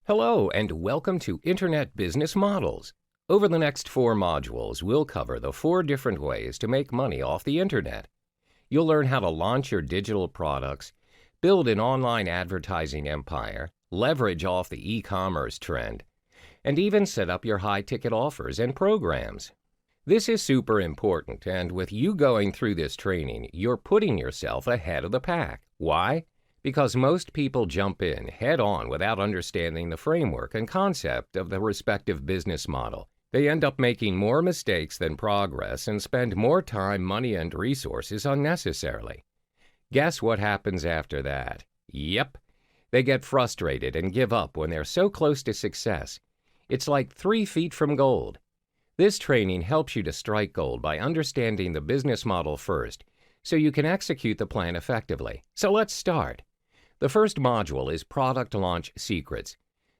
Hello and welcome to Internet Business Models. Over the next 4 modules, we'll cover the 4 different ways to make money off the Internet. You'll learn how to launch your digital products, build an online advertising empire, leverage off the e-commerce trend, and even set up your high-ticket offers and programs. This is super important, and with you going through this training, you're putting yourself ahead of the pack. Why? Because most people jump in head-on without understanding the framework and concept of the respective business model. They end up making more mistakes than progress and spend more time, money, and resources unnecessarily. Guess what happens after that? Yep, they get frustrated and give up when they're so close to success. It's like 3 feet from gold. This training helps you to strike gold by understanding the business model first, so you can execute the plan effectively. So let's start. The first module is Product Launch Secrets.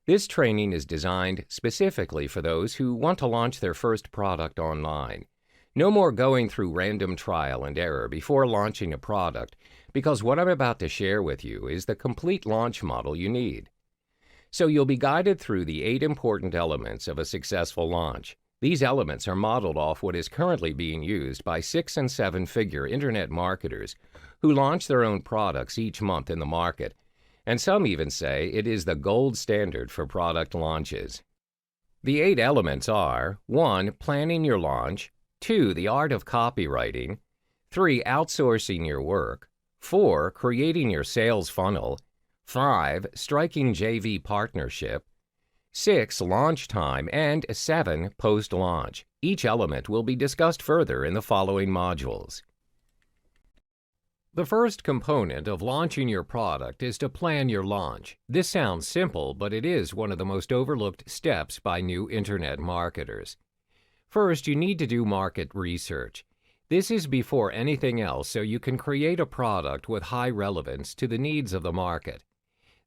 This training is designed specifically for those who want to launch their first product online. No more going through random trial and error before launching a product, because what I'm about to share with you is the complete launch model you need. So you'll be guided through the 8 important elements of a successful launch. These elements are modeled off what is currently being used by 6- and 7-figure internet marketers who launch their own products each month in the market, and some even say it is the gold standard for product launches. The 8 elements are 1. Planning your launch, 2. The art of copywriting, 3. Outsourcing your work, 4. Creating your sales funnel, 5. Striking JV partnership, 6. Launch time, and 7. Post-launch. Each element will be discussed further in the following modules. The first component of launching your product is to plan your launch. This sounds simple, but it is one of the most overlooked steps by new internet marketers. First, you need to do market research. This is before anything else, so you can create a product with high relevance to the needs of the market.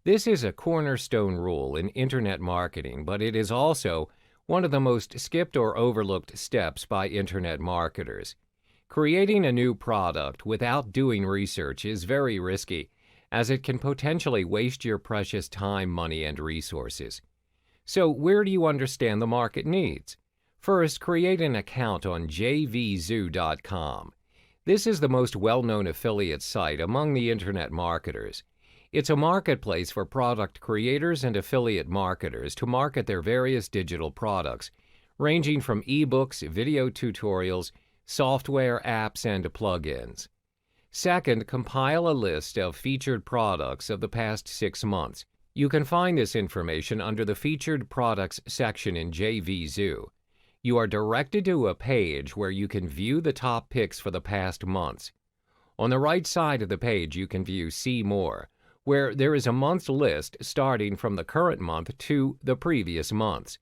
This is a cornerstone rule in internet marketing, but it is also one of the most skipped or overlooked steps by internet marketers. Creating a new product without doing research is very risky, as it can potentially waste your precious time, money, and resources. So where do you understand the market needs? First, create an account on jvzoo.com. This is the most well-known affiliate site among the internet marketers. It's a marketplace for product creators and affiliate marketers to market their various digital products, ranging from ebooks, video tutorials, software, apps, and plugins. Second, compile a list of featured products of the past 6 months. You can find this information under the Featured Products section in JVZoo. You are directed to a page where you can view the top picks for the past months. On the right side of the page, you can view See More, where there is a month's list starting from the current month to the previous months.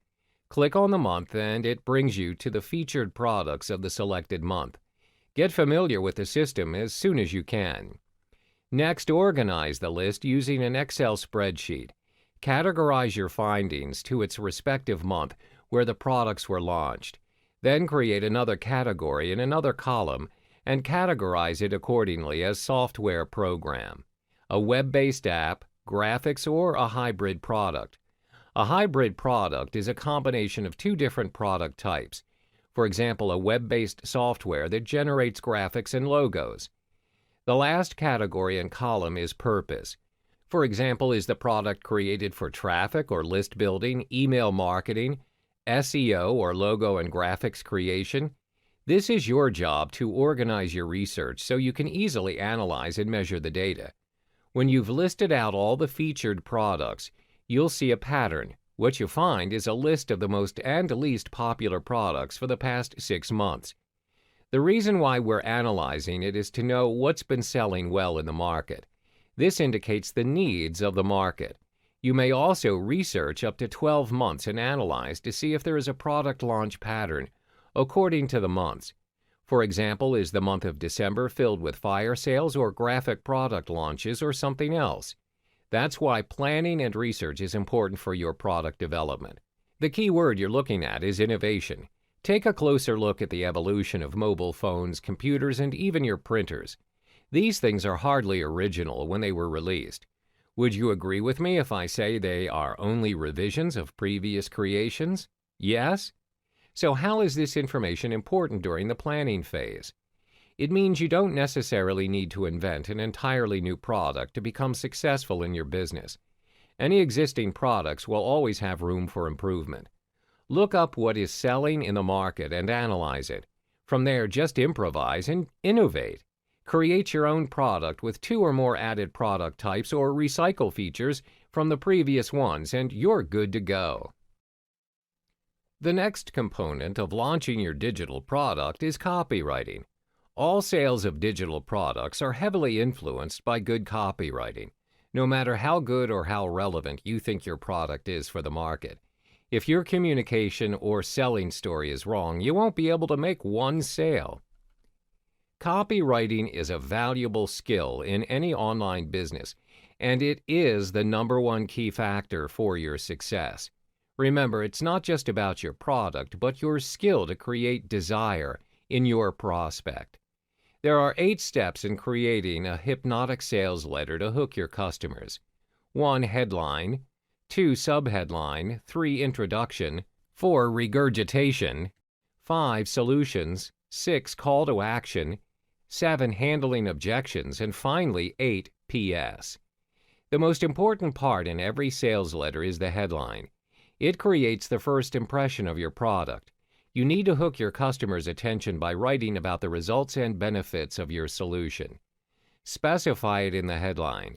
Click on the month and it brings you to the featured products of the selected month. Get familiar with the system as soon as you can. Next, organize the list using an Excel spreadsheet. Categorize your findings to its respective month where the products were launched. Then create another category in another column and categorize it accordingly as software program, a web-based app, graphics, or a hybrid product. A hybrid product is a combination of 2 different product types. For example, a web-based software that generates graphics and logos. The last category and column is purpose. For example, is the product created for traffic or list building, email marketing, SEO, or logo and graphics creation? This is your job to organize your research so you can easily analyze and measure the data. When you've listed out all the featured products, you'll see a pattern. What you find is a list of the most and least popular products for the past 6 months. The reason why we're analyzing it is to know what's been selling well in the market. This indicates the needs of the market. You may also research up to 12 months and analyze to see if there is a product launch pattern according to the months. For example, is the month of December filled with fire sales or graphic product launches or something else? That's why planning and research is important for your product development. The key word you're looking at is innovation. Take a closer look at the evolution of mobile phones, computers, and even your printers. These things are hardly original when they were released. Would you agree with me if I say they are only revisions of previous creations? Yes? So how is this information important during the planning phase? It means you don't necessarily need to invent an entirely new product to become successful in your business. Any existing products will always have room for improvement. Look up what is selling in the market and analyze it. From there, just improvise and innovate. Create your own product with 2 or more added product types or recycle features from the previous ones, and you're good to go. The next component of launching your digital product is copywriting. All sales of digital products are heavily influenced by good copywriting, no matter how good or how relevant you think your product is for the market. If your communication or selling story is wrong, you won't be able to make one sale. Copywriting is a valuable skill in any online business, and it is the #1 key factor for your success. Remember, it's not just about your product, but your skill to create desire in your prospect. There are 8 steps in creating a hypnotic sales letter to hook your customers. 1. Headline. 2. Subheadline. 3. Introduction. 4. Regurgitation. 5. Solutions. 6. Call to action. 7. Handling objections. And finally, 8. PS. The most important part in every sales letter is the headline. It creates the first impression of your product. You need to hook your customers' attention by writing about the results and benefits of your solution. Specify it in the headline.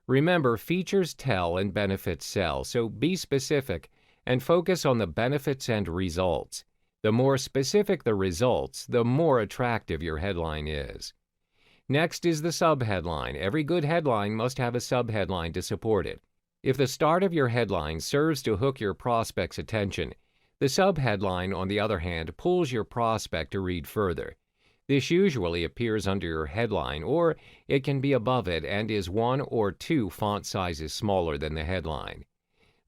Remember, features tell and benefits sell, so be specific and focus on the benefits and results. The more specific the results, the more attractive your headline is. Next is the subheadline. Every good headline must have a subheadline to support it. If the start of your headline serves to hook your prospect's attention, the subheadline, on the other hand, pulls your prospect to read further. This usually appears under your headline, or it can be above it and is 1 or 2 font sizes smaller than the headline.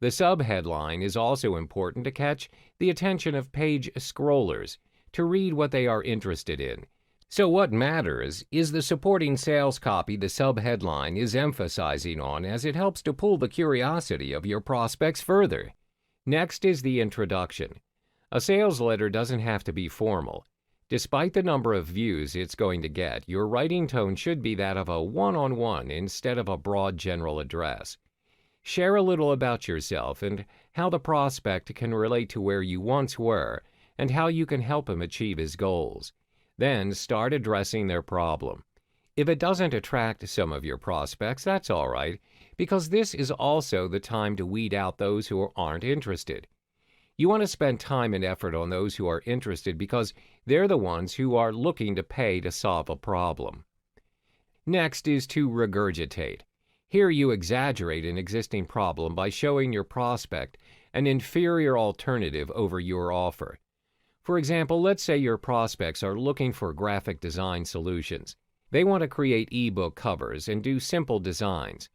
The subheadline is also important to catch the attention of page scrollers, to read what they are interested in. So what matters is the supporting sales copy the subheadline is emphasizing on, as it helps to pull the curiosity of your prospects further. Next is the introduction. A sales letter doesn't have to be formal. Despite the number of views it's going to get, your writing tone should be that of a one-on-one instead of a broad general address. Share a little about yourself and how the prospect can relate to where you once were and how you can help him achieve his goals. Then start addressing their problem. If it doesn't attract some of your prospects, that's all right, because this is also the time to weed out those who aren't interested. You want to spend time and effort on those who are interested because they're the ones who are looking to pay to solve a problem. Next is to regurgitate. Here you exaggerate an existing problem by showing your prospect an inferior alternative over your offer. For example, let's say your prospects are looking for graphic design solutions. They want to create ebook covers and do simple designs.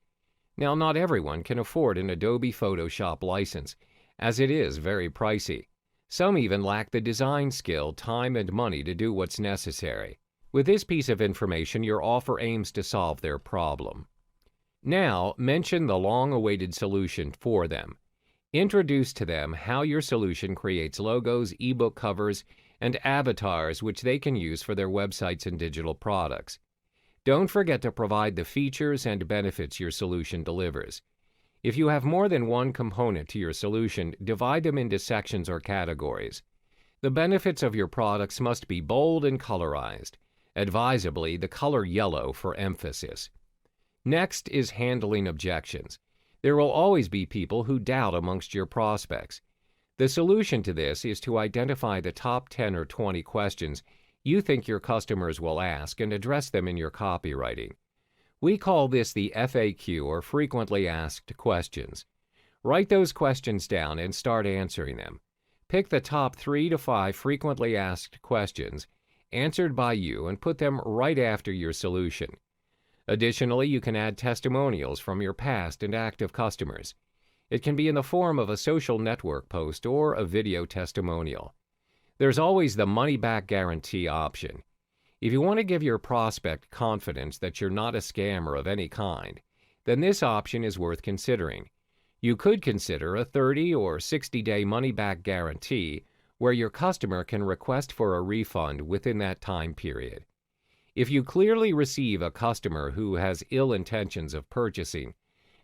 Now, not everyone can afford an Adobe Photoshop license, as it is very pricey. Some even lack the design skill, time, and money to do what's necessary. With this piece of information, your offer aims to solve their problem. Now, mention the long-awaited solution for them. Introduce to them how your solution creates logos, ebook covers, and avatars which they can use for their websites and digital products. Don't forget to provide the features and benefits your solution delivers. If you have more than one component to your solution, divide them into sections or categories. The benefits of your products must be bold and colorized, advisably the color yellow for emphasis. Next is handling objections. There will always be people who doubt amongst your prospects. The solution to this is to identify the top 10 or 20 questions you think your customers will ask and address them in your copywriting. We call this the FAQ, or frequently asked questions. Write those questions down and start answering them. Pick the top 3 to 5 frequently asked questions answered by you and put them right after your solution. Additionally, you can add testimonials from your past and active customers. It can be in the form of a social network post or a video testimonial. There's always the money-back guarantee option. If you want to give your prospect confidence that you're not a scammer of any kind, then this option is worth considering. You could consider a 30 or 60-day money-back guarantee where your customer can request for a refund within that time period. If you clearly receive a customer who has ill intentions of purchasing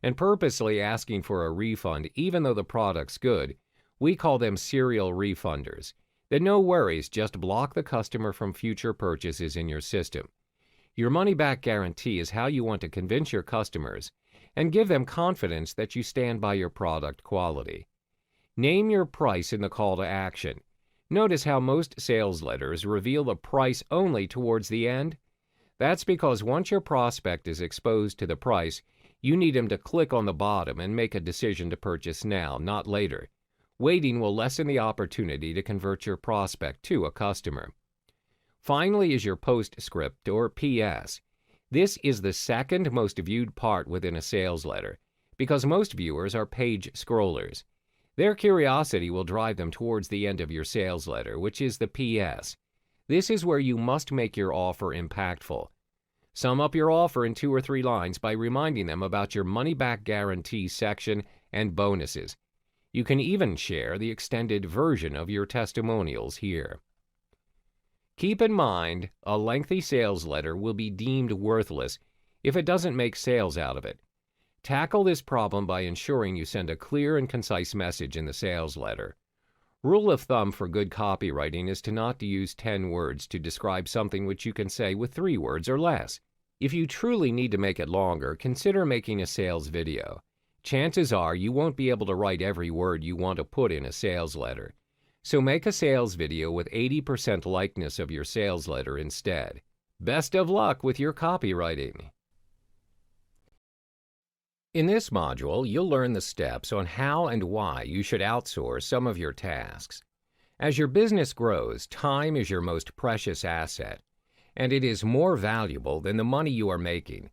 and purposely asking for a refund even though the product's good, we call them serial refunders. Then no worries, just block the customer from future purchases in your system. Your money-back guarantee is how you want to convince your customers and give them confidence that you stand by your product quality. Name your price in the call to action. Notice how most sales letters reveal the price only towards the end? That's because once your prospect is exposed to the price, you need him to click on the bottom and make a decision to purchase now, not later. Waiting will lessen the opportunity to convert your prospect to a customer. Finally is your postscript or PS. This is the second most viewed part within a sales letter because most viewers are page scrollers. Their curiosity will drive them towards the end of your sales letter, which is the PS. This is where you must make your offer impactful. Sum up your offer in 2 or 3 lines by reminding them about your money-back guarantee section and bonuses. You can even share the extended version of your testimonials here. Keep in mind, a lengthy sales letter will be deemed worthless if it doesn't make sales out of it. Tackle this problem by ensuring you send a clear and concise message in the sales letter. Rule of thumb for good copywriting is to not use 10 words to describe something which you can say with 3 words or less. If you truly need to make it longer, consider making a sales video. Chances are you won't be able to write every word you want to put in a sales letter. So make a sales video with 80% likeness of your sales letter instead. Best of luck with your copywriting. In this module, you'll learn the steps on how and why you should outsource some of your tasks. As your business grows, time is your most precious asset, and it is more valuable than the money you are making.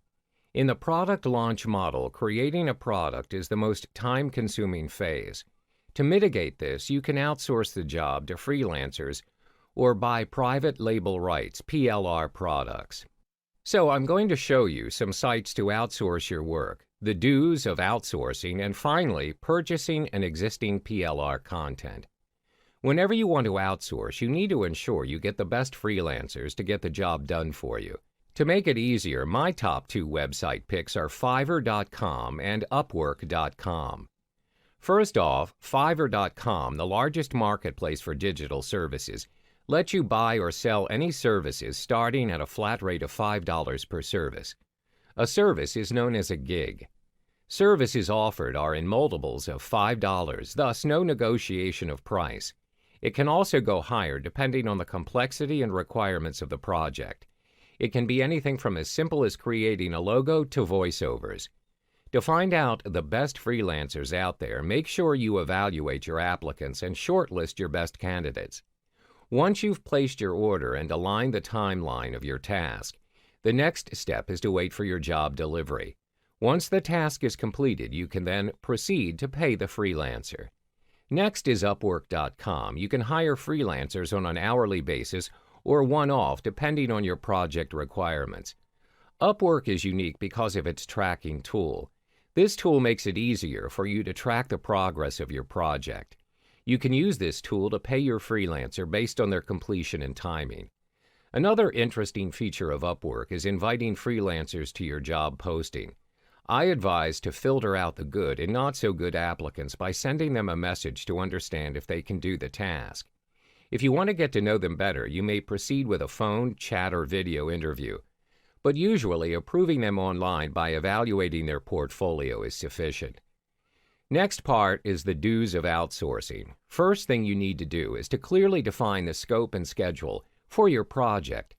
In the product launch model, creating a product is the most time-consuming phase. To mitigate this, you can outsource the job to freelancers or buy private label rights, PLR products. So I'm going to show you some sites to outsource your work, the do's of outsourcing, and finally, purchasing an existing PLR content. Whenever you want to outsource, you need to ensure you get the best freelancers to get the job done for you. To make it easier, my top 2 website picks are Fiverr.com and Upwork.com. First off, Fiverr.com, the largest marketplace for digital services, lets you buy or sell any services starting at a flat rate of $5 per service. A service is known as a gig. Services offered are in multiples of $5, thus no negotiation of price. It can also go higher depending on the complexity and requirements of the project. It can be anything from as simple as creating a logo to voiceovers. To find out the best freelancers out there, make sure you evaluate your applicants and shortlist your best candidates. Once you've placed your order and aligned the timeline of your task, the next step is to wait for your job delivery. Once the task is completed, you can then proceed to pay the freelancer. Next is Upwork.com. You can hire freelancers on an hourly basis or one-off depending on your project requirements. Upwork is unique because of its tracking tool. This tool makes it easier for you to track the progress of your project. You can use this tool to pay your freelancer based on their completion and timing. Another interesting feature of Upwork is inviting freelancers to your job posting. I advise to filter out the good and not so good applicants by sending them a message to understand if they can do the task. If you want to get to know them better, you may proceed with a phone, chat, or video interview. But usually, approving them online by evaluating their portfolio is sufficient. Next part is the do's of outsourcing. First thing you need to do is to clearly define the scope and schedule for your project.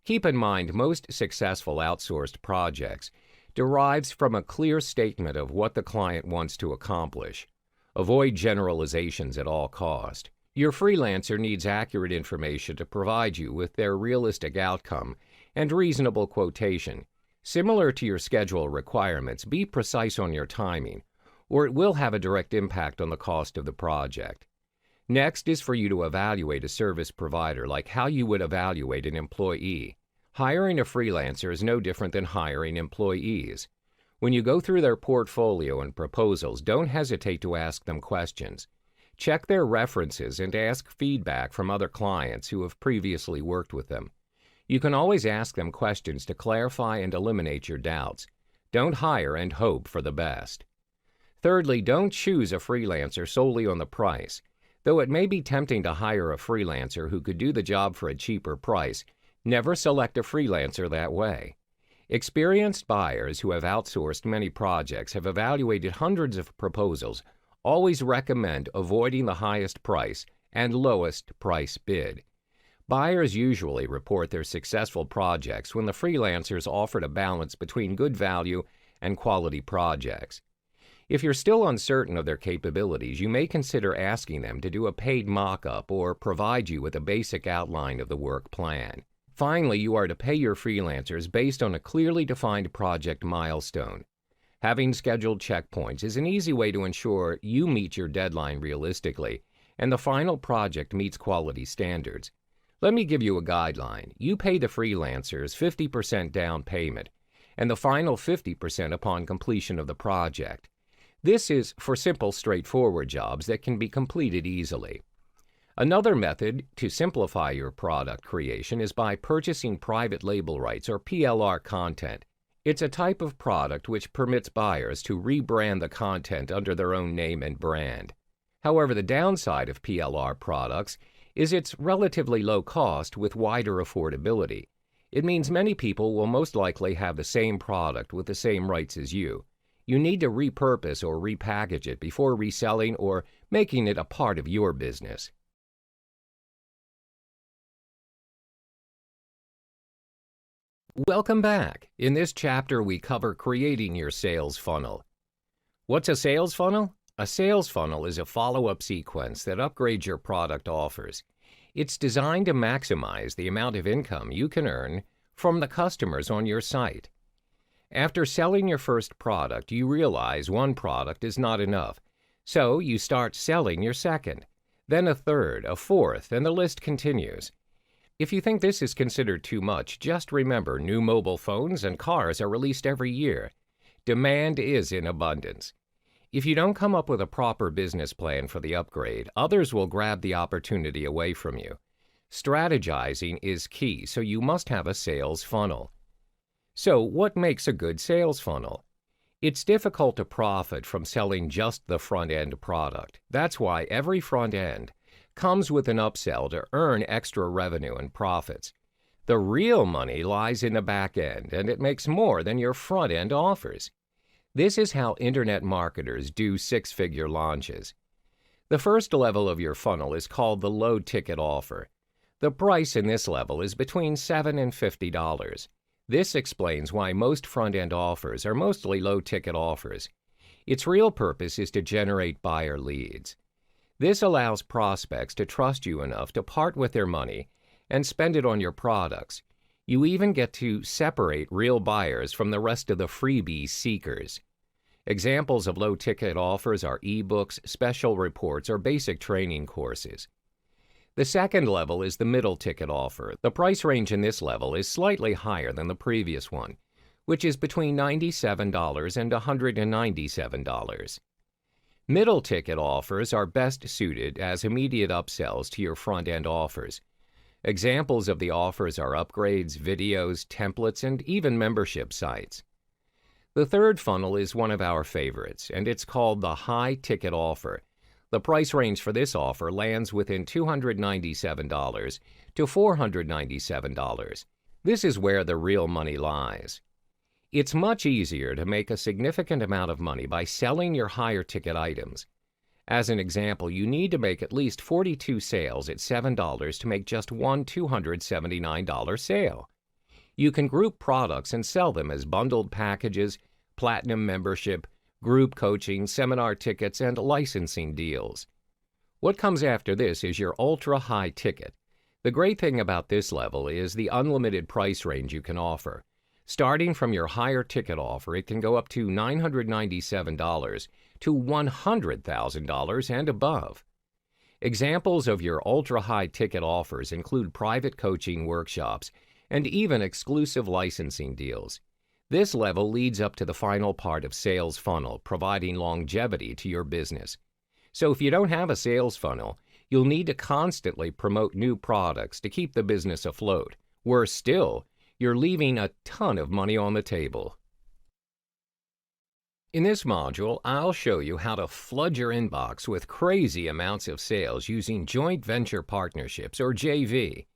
Keep in mind, most successful outsourced projects derives from a clear statement of what the client wants to accomplish. Avoid generalizations at all cost. Your freelancer needs accurate information to provide you with their realistic outcome and reasonable quotation. Similar to your schedule requirements, be precise on your timing, or it will have a direct impact on the cost of the project. Next is for you to evaluate a service provider like how you would evaluate an employee. Hiring a freelancer is no different than hiring employees. When you go through their portfolio and proposals, don't hesitate to ask them questions. Check their references and ask feedback from other clients who have previously worked with them. You can always ask them questions to clarify and eliminate your doubts. Don't hire and hope for the best. Thirdly, don't choose a freelancer solely on the price. Though it may be tempting to hire a freelancer who could do the job for a cheaper price, never select a freelancer that way. Experienced buyers who have outsourced many projects have evaluated hundreds of proposals, always recommend avoiding the highest price and lowest price bid. Buyers usually report their successful projects when the freelancers offered a balance between good value and quality projects. If you're still uncertain of their capabilities, you may consider asking them to do a paid mock-up or provide you with a basic outline of the work plan. Finally, you are to pay your freelancers based on a clearly defined project milestone. Having scheduled checkpoints is an easy way to ensure you meet your deadline realistically and the final project meets quality standards. Let me give you a guideline. You pay the freelancers 50% down payment and the final 50% upon completion of the project. This is for simple, straightforward jobs that can be completed easily. Another method to simplify your product creation is by purchasing private label rights or PLR content. It's a type of product which permits buyers to rebrand the content under their own name and brand. However, the downside of PLR products is its relatively low cost with wider affordability. It means many people will most likely have the same product with the same rights as you. You need to repurpose or repackage it before reselling or making it a part of your business. Welcome back. In this chapter, we cover creating your sales funnel. What's a sales funnel? A sales funnel is a follow-up sequence that upgrades your product offers. It's designed to maximize the amount of income you can earn from the customers on your site. After selling your first product, you realize one product is not enough, so you start selling your second, then a third, a fourth, and the list continues. If you think this is considered too much, just remember new mobile phones and cars are released every year. Demand is in abundance. If you don't come up with a proper business plan for the upgrade, others will grab the opportunity away from you. Strategizing is key, so you must have a sales funnel. So, what makes a good sales funnel? It's difficult to profit from selling just the front-end product. That's why every front end comes with an upsell to earn extra revenue and profits. The real money lies in the back end, and it makes more than your front end offers. This is how internet marketers do six-figure launches. The first level of your funnel is called the low-ticket offer. The price in this level is between $7 and $50. This explains why most front-end offers are mostly low-ticket offers. Its real purpose is to generate buyer leads. This allows prospects to trust you enough to part with their money and spend it on your products. You even get to separate real buyers from the rest of the freebie seekers. Examples of low-ticket offers are ebooks, special reports, or basic training courses. The second level is the middle ticket offer. The price range in this level is slightly higher than the previous one, which is between $97 and $197. Middle ticket offers are best suited as immediate upsells to your front-end offers. Examples of the offers are upgrades, videos, templates, and even membership sites. The third funnel is one of our favorites, and it's called the high ticket offer. The price range for this offer lands within $297 to $497. This is where the real money lies. It's much easier to make a significant amount of money by selling your higher ticket items. As an example, you need to make at least 42 sales at $7 to make just one $279 sale. You can group products and sell them as bundled packages, platinum membership, group coaching, seminar tickets, and licensing deals. What comes after this is your ultra-high ticket. The great thing about this level is the unlimited price range you can offer. Starting from your higher ticket offer, it can go up to $997 to $100,000 and above. Examples of your ultra-high ticket offers include private coaching workshops and even exclusive licensing deals. This level leads up to the final part of sales funnel, providing longevity to your business. So if you don't have a sales funnel, you'll need to constantly promote new products to keep the business afloat. Worse still, you're leaving a ton of money on the table. In this module, I'll show you how to flood your inbox with crazy amounts of sales using joint venture partnerships, or JV.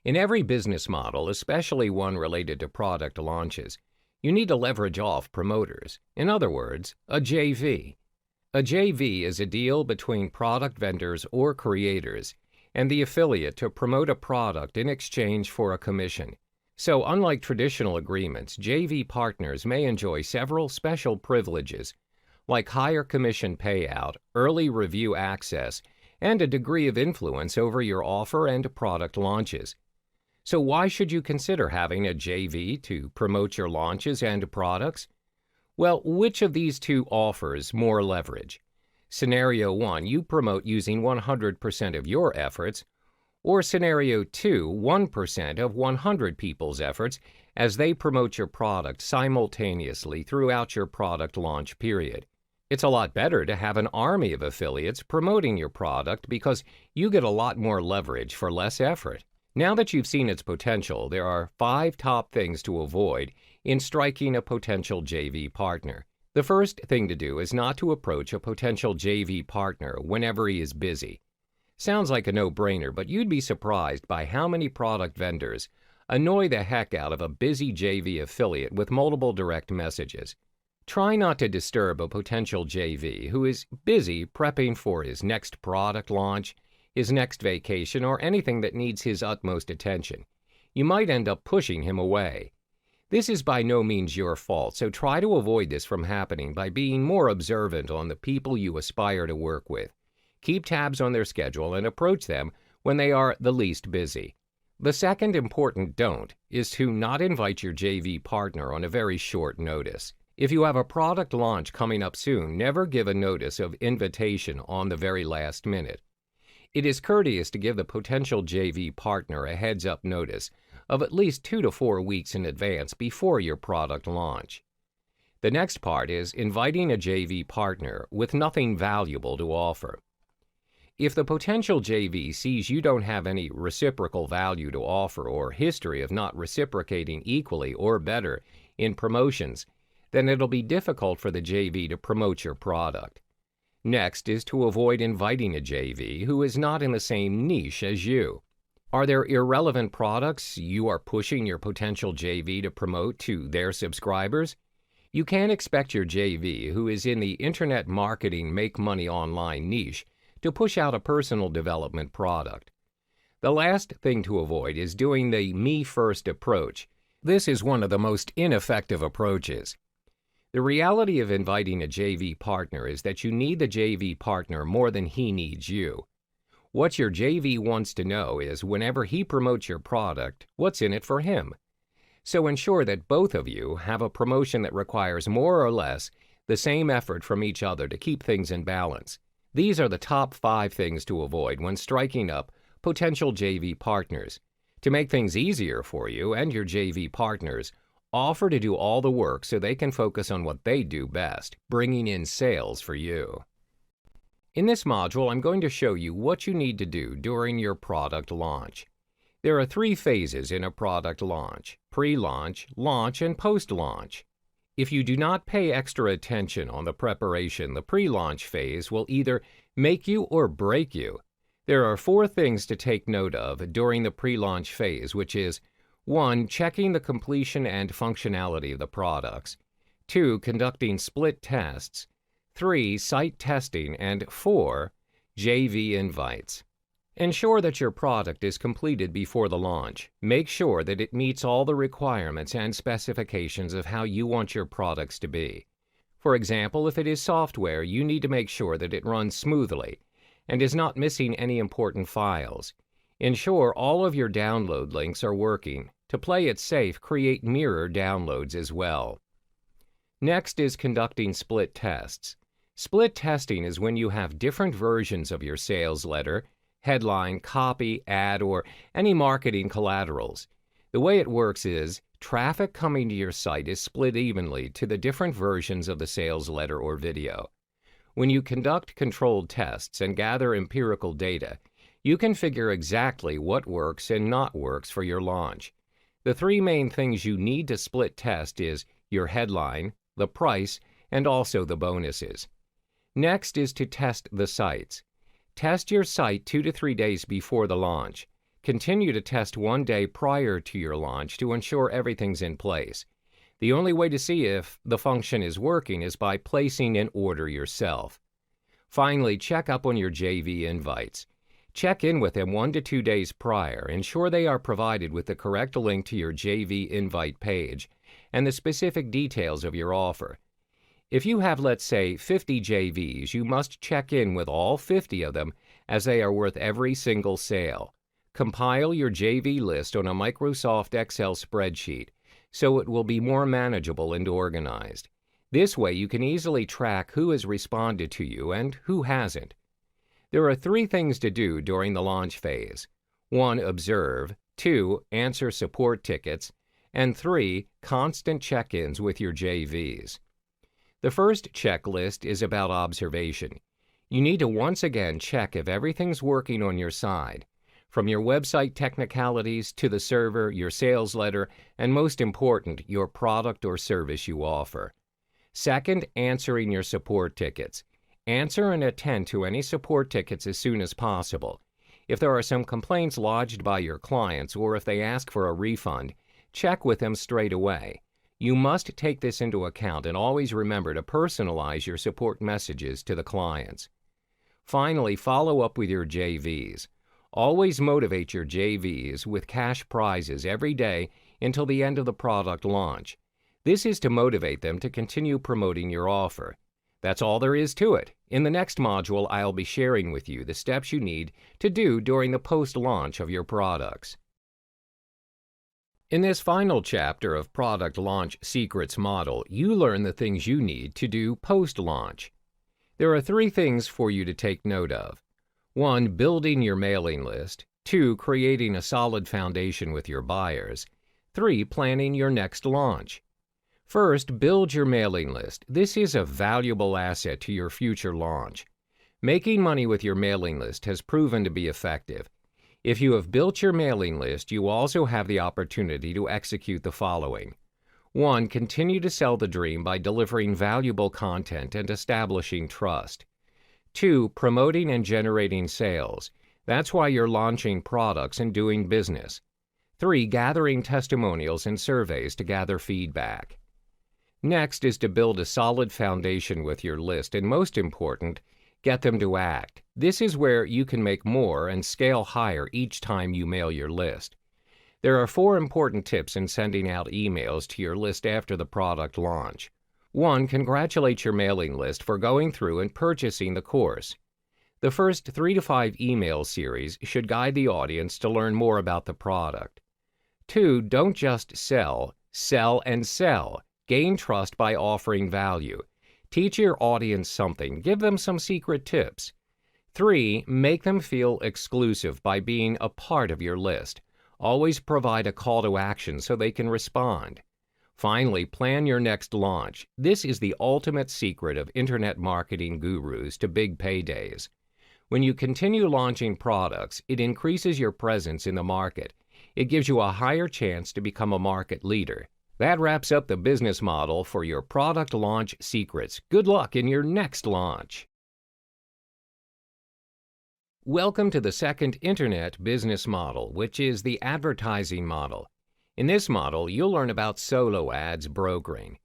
In every business model, especially one related to product launches, you need to leverage off promoters. In other words, a JV. A JV is a deal between product vendors or creators and the affiliate to promote a product in exchange for a commission. So, unlike traditional agreements, JV partners may enjoy several special privileges, like higher commission payout, early review access, and a degree of influence over your offer and product launches. So why should you consider having a JV to promote your launches and products? Well, which of these two offers more leverage? Scenario 1, you promote using 100% of your efforts, or Scenario 2, 1% of 100 people's efforts as they promote your product simultaneously throughout your product launch period. It's a lot better to have an army of affiliates promoting your product because you get a lot more leverage for less effort. Now that you've seen its potential, there are 5 top things to avoid in striking a potential JV partner. The first thing to do is not to approach a potential JV partner whenever he is busy. Sounds like a no-brainer, but you'd be surprised by how many product vendors annoy the heck out of a busy JV affiliate with multiple direct messages. Try not to disturb a potential JV who is busy prepping for his next product launch, his next vacation, or anything that needs his utmost attention. You might end up pushing him away. This is by no means your fault, so try to avoid this from happening by being more observant on the people you aspire to work with. Keep tabs on their schedule and approach them when they are the least busy. The second important don't is to not invite your JV partner on a very short notice. If you have a product launch coming up soon, never give a notice of invitation on the very last minute. It is courteous to give the potential JV partner a heads-up notice of at least 2 to 4 weeks in advance before your product launch. The next part is inviting a JV partner with nothing valuable to offer. If the potential JV sees you don't have any reciprocal value to offer or history of not reciprocating equally or better in promotions, then it'll be difficult for the JV to promote your product. Next is to avoid inviting a JV who is not in the same niche as you. Are there irrelevant products you are pushing your potential JV to promote to their subscribers? You can't expect your JV who is in the internet marketing make money online niche to push out a personal development product. The last thing to avoid is doing the me-first approach. This is one of the most ineffective approaches. The reality of inviting a JV partner is that you need the JV partner more than he needs you. What your JV wants to know is whenever he promotes your product, what's in it for him. So ensure that both of you have a promotion that requires more or less the same effort from each other to keep things in balance. These are the top 5 things to avoid when striking up potential JV partners. To make things easier for you and your JV partners, offer to do all the work so they can focus on what they do best, bringing in sales for you. In this module, I'm going to show you what you need to do during your product launch. There are 3 phases in a product launch: pre-launch, launch, and post-launch. If you do not pay extra attention on the preparation, the pre-launch phase will either make you or break you. There are 4 things to take note of during the pre-launch phase, which is 1. Checking the completion and functionality of the products. 2. Conducting split tests. 3. Site testing. And 4. JV invites. Ensure that your product is completed before the launch. Make sure that it meets all the requirements and specifications of how you want your products to be. For example, if it is software, you need to make sure that it runs smoothly and is not missing any important files. Ensure all of your download links are working. To play it safe, create mirror downloads as well. Next is conducting split tests. Split testing is when you have different versions of your sales letter, headline, copy, ad, or any marketing collaterals. The way it works is, traffic coming to your site is split evenly to the different versions of the sales letter or video. When you conduct controlled tests and gather empirical data, you can figure exactly what works and not works for your launch. The three main things you need to split test is your headline, the price, and also the bonuses. Next is to test the sites. Test your site 2 to 3 days before the launch. Continue to test 1 day prior to your launch to ensure everything's in place. The only way to see if the function is working is by placing an order yourself. Finally, check up on your JV invites. Check in with them 1 to 2 days prior. Ensure they are provided with the correct link to your JV invite page and the specific details of your offer. If you have, let's say, 50 JVs, you must check in with all 50 of them as they are worth every single sale. Compile your JV list on a Microsoft Excel spreadsheet so it will be more manageable and organized. This way you can easily track who has responded to you and who hasn't. There are 3 things to do during the launch phase. 1. Observe. 2. Answer support tickets. And 3. Constant check-ins with your JVs. The first checklist is about observation. You need to once again check if everything's working on your side, from your website technicalities to the server, your sales letter, and most important, your product or service you offer. Second, answering your support tickets. Answer and attend to any support tickets as soon as possible. If there are some complaints lodged by your clients or if they ask for a refund, check with them straight away. You must take this into account and always remember to personalize your support messages to the clients. Finally, follow up with your JVs. Always motivate your JVs with cash prizes every day until the end of the product launch. This is to motivate them to continue promoting your offer. That's all there is to it. In the next module, I'll be sharing with you the steps you need to do during the post-launch of your products. In this final chapter of Product Launch Secrets Model, you learn the things you need to do post-launch. There are 3 things for you to take note of. 1. Building your mailing list. 2. Creating a solid foundation with your buyers. 3. Planning your next launch. First, build your mailing list. This is a valuable asset to your future launch. Making money with your mailing list has proven to be effective. If you have built your mailing list, you also have the opportunity to execute the following. 1. Continue to sell the dream by delivering valuable content and establishing trust. 2. Promoting and generating sales. That's why you're launching products and doing business. 3. Gathering testimonials and surveys to gather feedback. Next is to build a solid foundation with your list, and most important, get them to act. This is where you can make more and scale higher each time you mail your list. There are 4 important tips in sending out emails to your list after the product launch. 1. Congratulate your mailing list for going through and purchasing the course. The first 3 to 5 email series should guide the audience to learn more about the product. 2. Don't just sell, sell and sell. Gain trust by offering value. Teach your audience something. Give them some secret tips. 3. Make them feel exclusive by being a part of your list. Always provide a call to action so they can respond. Finally, plan your next launch. This is the ultimate secret of internet marketing gurus to big paydays. When you continue launching products, it increases your presence in the market. It gives you a higher chance to become a market leader. That wraps up the business model for your product launch secrets. Good luck in your next launch. Welcome to the second internet business model, which is the advertising model. In this model, you'll learn about solo ads brokering.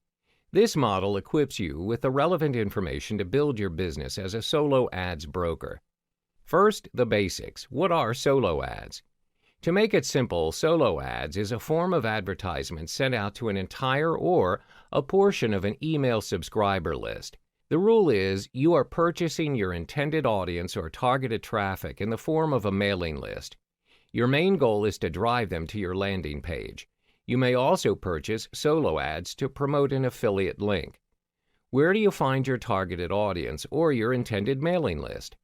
This model equips you with the relevant information to build your business as a solo ads broker. First, the basics. What are solo ads? To make it simple, solo ads is a form of advertisement sent out to an entire or a portion of an email subscriber list. The rule is you are purchasing your intended audience or targeted traffic in the form of a mailing list. Your main goal is to drive them to your landing page. You may also purchase solo ads to promote an affiliate link. Where do you find your targeted audience or your intended mailing list?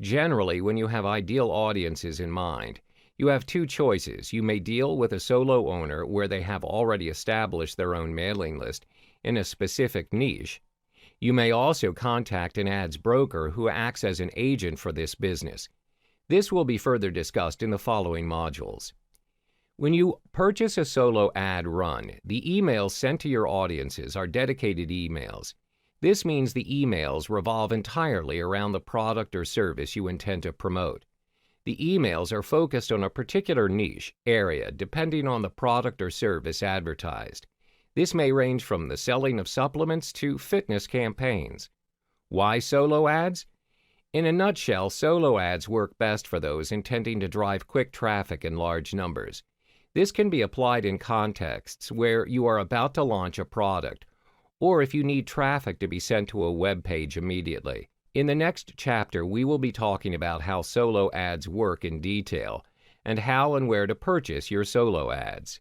Generally, when you have ideal audiences in mind, You have two choices. You may deal with a solo owner where they have already established their own mailing list in a specific niche. You may also contact an ads broker who acts as an agent for this business. This will be further discussed in the following modules. When you purchase a solo ad run, the emails sent to your audiences are dedicated emails. This means the emails revolve entirely around the product or service you intend to promote. The emails are focused on a particular niche area depending on the product or service advertised. This may range from the selling of supplements to fitness campaigns. Why solo ads? In a nutshell, solo ads work best for those intending to drive quick traffic in large numbers. This can be applied in contexts where you are about to launch a product, or if you need traffic to be sent to a web page immediately. In the next chapter, we will be talking about how solo ads work in detail and how and where to purchase your solo ads.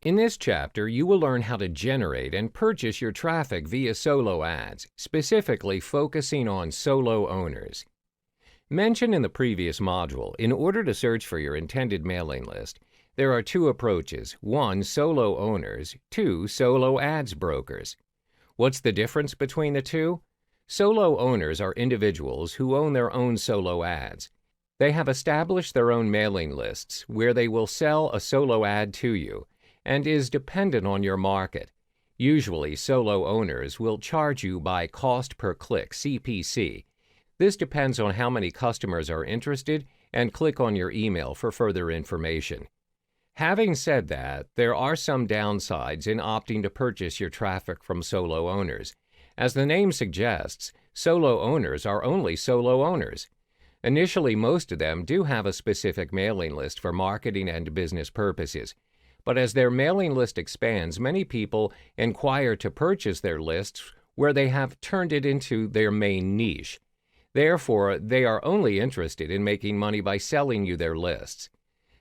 In this chapter, you will learn how to generate and purchase your traffic via solo ads, specifically focusing on solo owners. Mentioned in the previous module, in order to search for your intended mailing list, there are two approaches. 1, solo owners. 2, solo ads brokers. What's the difference between the two? Solo owners are individuals who own their own solo ads. They have established their own mailing lists where they will sell a solo ad to you and is dependent on your market. Usually, solo owners will charge you by cost per click, CPC. This depends on how many customers are interested and click on your email for further information. Having said that, there are some downsides in opting to purchase your traffic from solo owners. As the name suggests, solo owners are only solo owners. Initially, most of them do have a specific mailing list for marketing and business purposes. But as their mailing list expands, many people inquire to purchase their lists where they have turned it into their main niche. Therefore, they are only interested in making money by selling you their lists.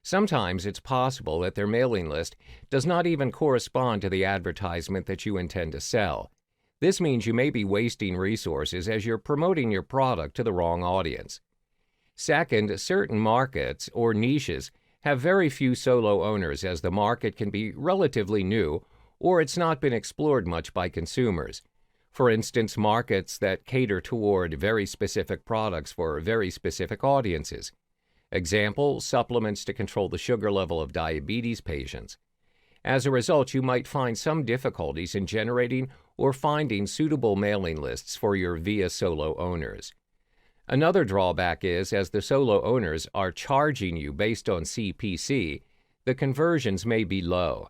Sometimes it's possible that their mailing list does not even correspond to the advertisement that you intend to sell. This means you may be wasting resources as you're promoting your product to the wrong audience. Second, certain markets or niches have very few solo owners as the market can be relatively new or it's not been explored much by consumers. For instance, markets that cater toward very specific products for very specific audiences. Example, supplements to control the sugar level of diabetes patients. As a result, you might find some difficulties in generating or finding suitable mailing lists for your via solo owners. Another drawback is, as the solo owners are charging you based on CPC, the conversions may be low.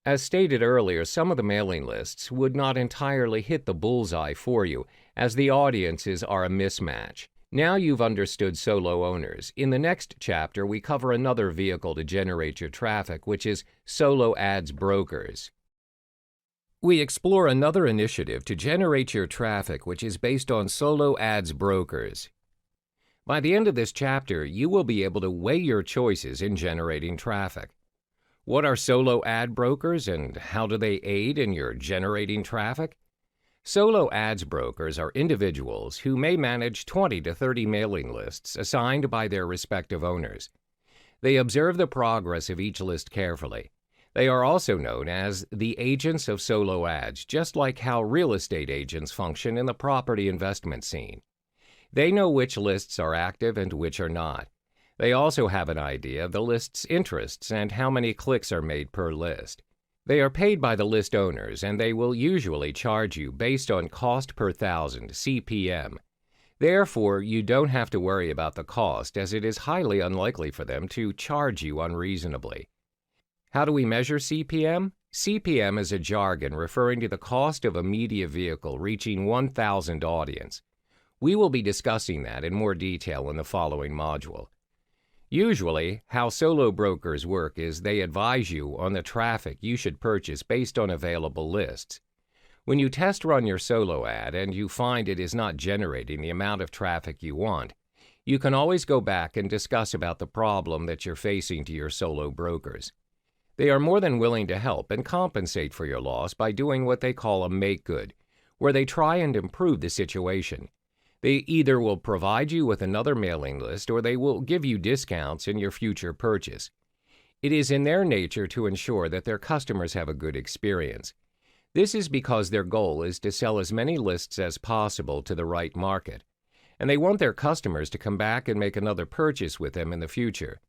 As stated earlier, some of the mailing lists would not entirely hit the bullseye for you, as the audiences are a mismatch. Now you've understood solo owners. In the next chapter, we cover another vehicle to generate your traffic, which is solo ads brokers. We explore another initiative to generate your traffic, which is based on solo ads brokers. By the end of this chapter, you will be able to weigh your choices in generating traffic. What are solo ad brokers and how do they aid in your generating traffic? Solo ads brokers are individuals who may manage 20 to 30 mailing lists assigned by their respective owners. They observe the progress of each list carefully. They are also known as the agents of solo ads, just like how real estate agents function in the property investment scene. They know which lists are active and which are not. They also have an idea of the list's interests and how many clicks are made per list. They are paid by the list owners, and they will usually charge you based on cost per thousand, CPM. Therefore, you don't have to worry about the cost, as it is highly unlikely for them to charge you unreasonably. How do we measure CPM? CPM is a jargon referring to the cost of a media vehicle reaching 1,000 audience. We will be discussing that in more detail in the following module. Usually, how solo brokers work is they advise you on the traffic you should purchase based on available lists. When you test run your solo ad and you find it is not generating the amount of traffic you want, you can always go back and discuss about the problem that you're facing to your solo brokers. They are more than willing to help and compensate for your loss by doing what they call a make good, where they try and improve the situation. They either will provide you with another mailing list or they will give you discounts in your future purchase. It is in their nature to ensure that their customers have a good experience. This is because their goal is to sell as many lists as possible to the right market, and they want their customers to come back and make another purchase with them in the future.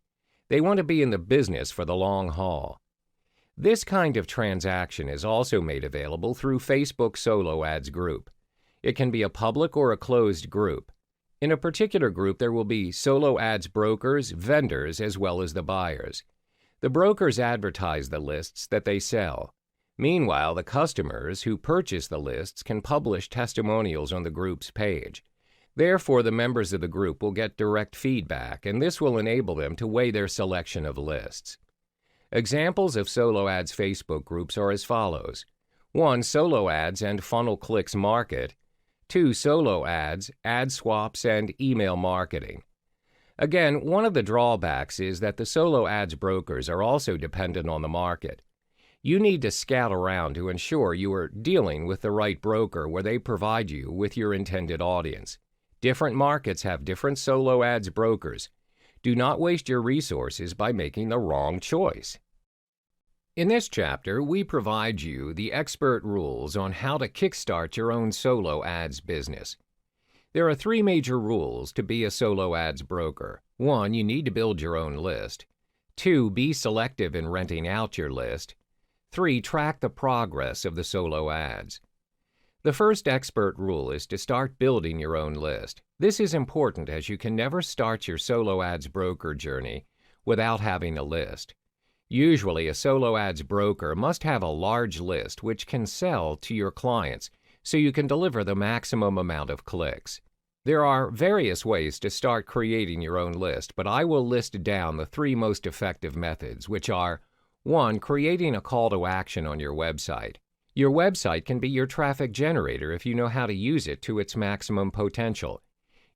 They want to be in the business for the long haul. This kind of transaction is also made available through Facebook Solo Ads Group. It can be a public or a closed group. In a particular group, there will be solo ads brokers, vendors, as well as the buyers. The brokers advertise the lists that they sell. Meanwhile, the customers who purchase the lists can publish testimonials on the group's page. Therefore, the members of the group will get direct feedback, and this will enable them to weigh their selection of lists. Examples of Solo Ads Facebook groups are as follows. 1. Solo Ads and Funnel Clicks Market. 2. Solo Ads, Ad Swaps, and Email Marketing. Again, one of the drawbacks is that the solo ads brokers are also dependent on the market. You need to scout around to ensure you are dealing with the right broker where they provide you with your intended audience. Different markets have different solo ads brokers. Do not waste your resources by making the wrong choice. In this chapter, we provide you the expert rules on how to kickstart your own solo ads business. There are 3 major rules to be a solo ads broker. 1. You need to build your own list. 2. Be selective in renting out your list. 3. Track the progress of the solo ads. The first expert rule is to start building your own list. This is important as you can never start your solo ads broker journey without having a list. Usually, a solo ads broker must have a large list which can sell to your clients so you can deliver the maximum amount of clicks. There are various ways to start creating your own list, but I will list down the 3 most effective methods, which are 1. Creating a call to action on your website. Your website can be your traffic generator if you know how to use it to its maximum potential.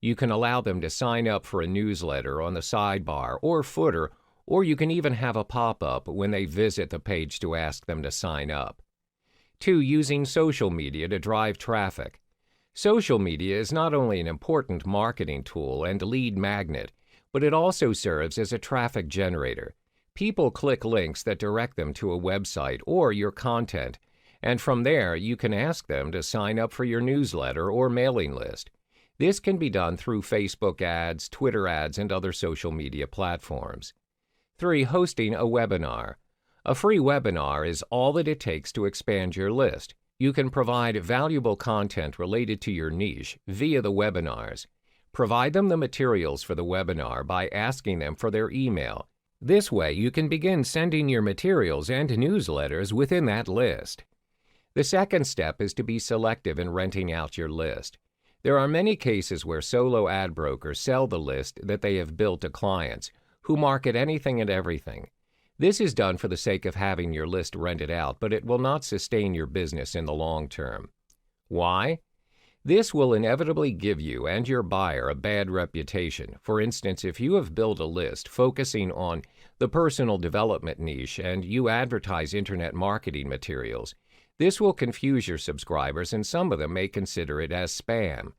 You can allow them to sign up for a newsletter on the sidebar or footer, or you can even have a pop-up when they visit the page to ask them to sign up. 2. Using social media to drive traffic. Social media is not only an important marketing tool and lead magnet, but it also serves as a traffic generator. People click links that direct them to a website or your content, and from there you can ask them to sign up for your newsletter or mailing list. This can be done through Facebook ads, Twitter ads, and other social media platforms. 3. Hosting a webinar. A free webinar is all that it takes to expand your list. You can provide valuable content related to your niche via the webinars. Provide them the materials for the webinar by asking them for their email. This way, you can begin sending your materials and newsletters within that list. The second step is to be selective in renting out your list. There are many cases where solo ad brokers sell the list that they have built to clients who market anything and everything. This is done for the sake of having your list rented out, but it will not sustain your business in the long term. Why? This will inevitably give you and your buyer a bad reputation. For instance, if you have built a list focusing on the personal development niche and you advertise internet marketing materials, this will confuse your subscribers and some of them may consider it as spam.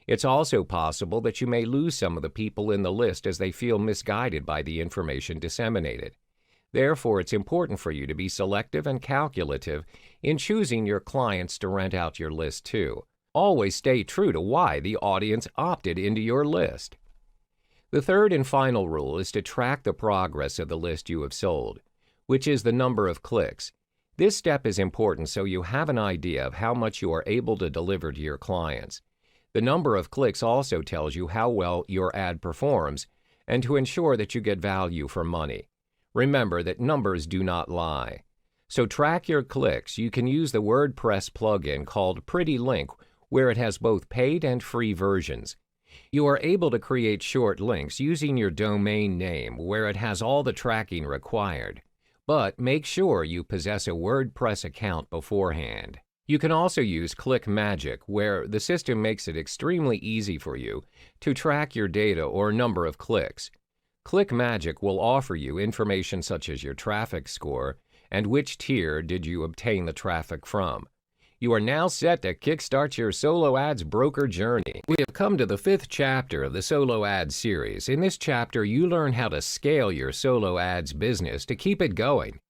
It's also possible that you may lose some of the people in the list as they feel misguided by the information disseminated. Therefore, it's important for you to be selective and calculative in choosing your clients to rent out your list to. Always stay true to why the audience opted into your list. The third and final rule is to track the progress of the list you have sold, which is the number of clicks. This step is important so you have an idea of how much you are able to deliver to your clients. The number of clicks also tells you how well your ad performs and to ensure that you get value for money. Remember that numbers do not lie. So track your clicks. You can use the WordPress plugin called Pretty Link, where it has both paid and free versions. You are able to create short links using your domain name where it has all the tracking required. But make sure you possess a WordPress account beforehand. You can also use ClickMagick, where the system makes it extremely easy for you to track your data or number of clicks. ClickMagick will offer you information such as your traffic score and which tier did you obtain the traffic from. You are now set to kickstart your solo ads broker journey. We have come to the 5th chapter of the Solo Ads series. In this chapter, you learn how to scale your solo ads business to keep it going.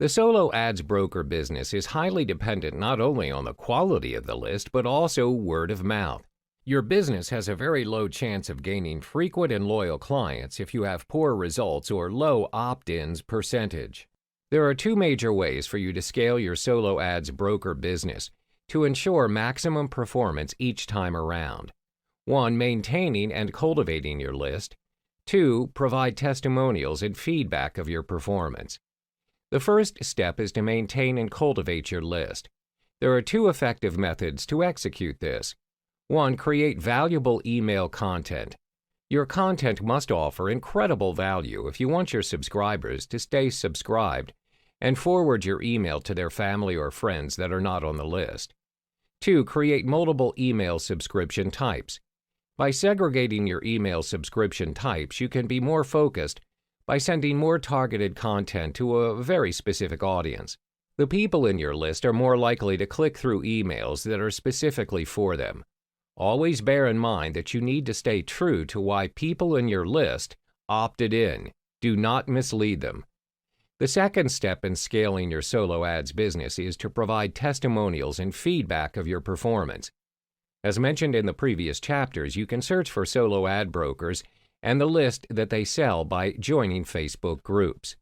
The solo ads broker business is highly dependent not only on the quality of the list, but also word of mouth. Your business has a very low chance of gaining frequent and loyal clients if you have poor results or low opt-ins percentage. There are 2 major ways for you to scale your solo ads broker business to ensure maximum performance each time around. 1. Maintaining and cultivating your list. 2. Provide testimonials and feedback of your performance. The first step is to maintain and cultivate your list. There are 2 effective methods to execute this. 1. Create valuable email content. Your content must offer incredible value if you want your subscribers to stay subscribed and forward your email to their family or friends that are not on the list. 2. Create multiple email subscription types. By segregating your email subscription types, you can be more focused by sending more targeted content to a very specific audience. The people in your list are more likely to click through emails that are specifically for them. Always bear in mind that you need to stay true to why people in your list opted in. Do not mislead them. The second step in scaling your solo ads business is to provide testimonials and feedback of your performance. As mentioned in the previous chapters, you can search for solo ad brokers and the list that they sell by joining Facebook groups.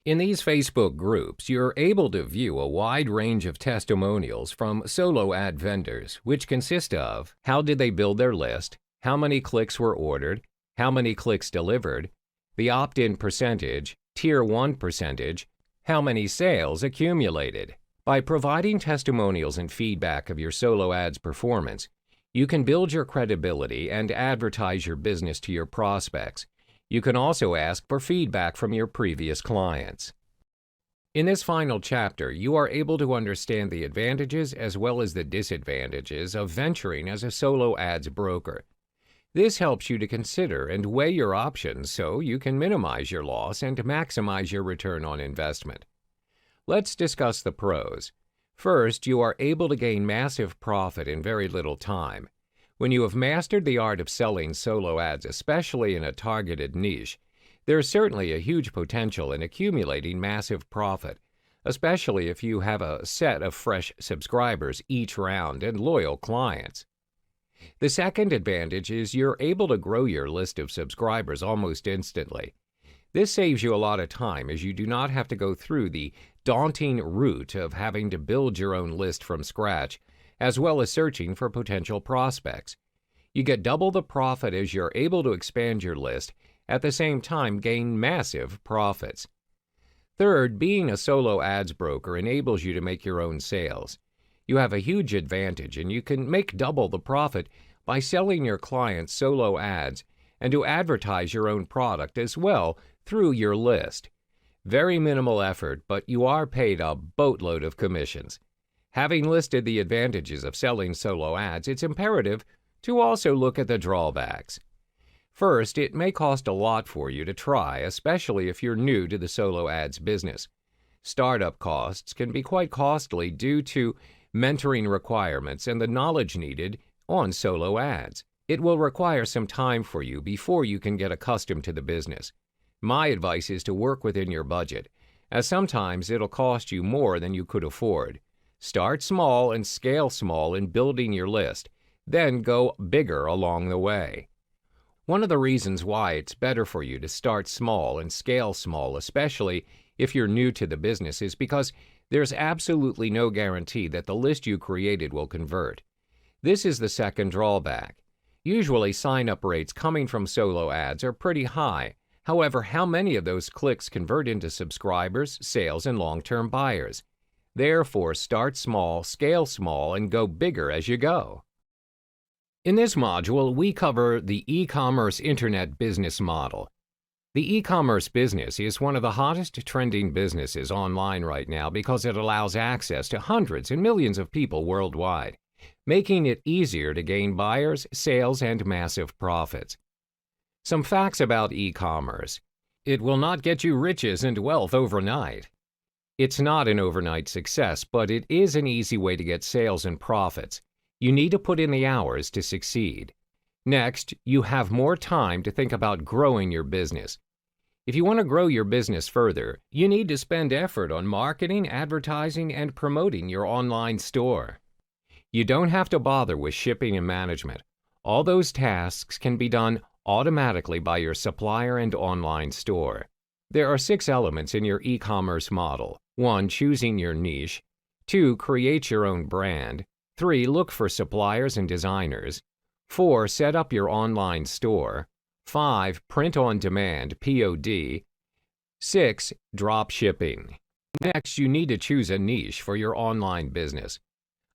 In these Facebook groups, you're able to view a wide range of testimonials from solo ad vendors, which consist of how did they build their list, how many clicks were ordered, how many clicks delivered, the opt-in percentage, Tier 1 percentage, how many sales accumulated. By providing testimonials and feedback of your solo ads performance, you can build your credibility and advertise your business to your prospects. You can also ask for feedback from your previous clients. In this final chapter, you are able to understand the advantages as well as the disadvantages of venturing as a solo ads broker. This helps you to consider and weigh your options so you can minimize your loss and maximize your return on investment. Let's discuss the pros. First, you are able to gain massive profit in very little time. When you have mastered the art of selling solo ads, especially in a targeted niche, there is certainly a huge potential in accumulating massive profit, especially if you have a set of fresh subscribers each round and loyal clients. The second advantage is you're able to grow your list of subscribers almost instantly. This saves you a lot of time as you do not have to go through the daunting route of having to build your own list from scratch, as well as searching for potential prospects. You get double the profit as you're able to expand your list, at the same time gain massive profits. Third, being a solo ads broker enables you to make your own sales. You have a huge advantage and you can make double the profit by selling your clients solo ads and to advertise your own product as well through your list. Very minimal effort, but you are paid a boatload of commissions. Having listed the advantages of selling solo ads, it's imperative to also look at the drawbacks. First, it may cost a lot for you to try, especially if you're new to the solo ads business. Startup costs can be quite costly due to mentoring requirements and the knowledge needed on solo ads. It will require some time for you before you can get accustomed to the business. My advice is to work within your budget, as sometimes it'll cost you more than you could afford. Start small and scale small in building your list, then go bigger along the way. One of the reasons why it's better for you to start small and scale small, especially if you're new to the business, is because there's absolutely no guarantee that the list you created will convert. This is the second drawback. Usually sign-up rates coming from solo ads are pretty high. However, how many of those clicks convert into subscribers, sales, and long-term buyers? Therefore, start small, scale small, and go bigger as you go. In this module, we cover the e-commerce internet business model. The e-commerce business is one of the hottest trending businesses online right now because it allows access to hundreds and millions of people worldwide, making it easier to gain buyers, sales, and massive profits. Some facts about e-commerce. It will not get you riches and wealth overnight. It's not an overnight success, but it is an easy way to get sales and profits. You need to put in the hours to succeed. Next, you have more time to think about growing your business. If you want to grow your business further, you need to spend effort on marketing, advertising, and promoting your online store. You don't have to bother with shipping and management. All those tasks can be done automatically by your supplier and online store. There are 6 elements in your e-commerce model. 1. Choosing your niche. 2. Create your own brand. 3. Look for suppliers and designers. 4. Set up your online store. 5. Print on demand, POD. 6. Drop shipping. Next, you need to choose a niche for your online business.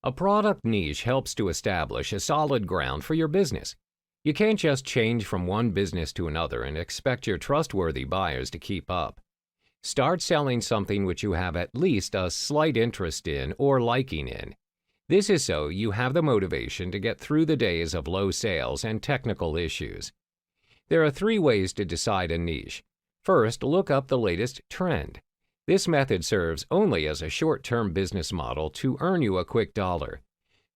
A product niche helps to establish a solid ground for your business. You can't just change from one business to another and expect your trustworthy buyers to keep up. Start selling something which you have at least a slight interest in or liking in. This is so you have the motivation to get through the days of low sales and technical issues. There are 3 ways to decide a niche. First, look up the latest trend. This method serves only as a short-term business model to earn you a quick dollar.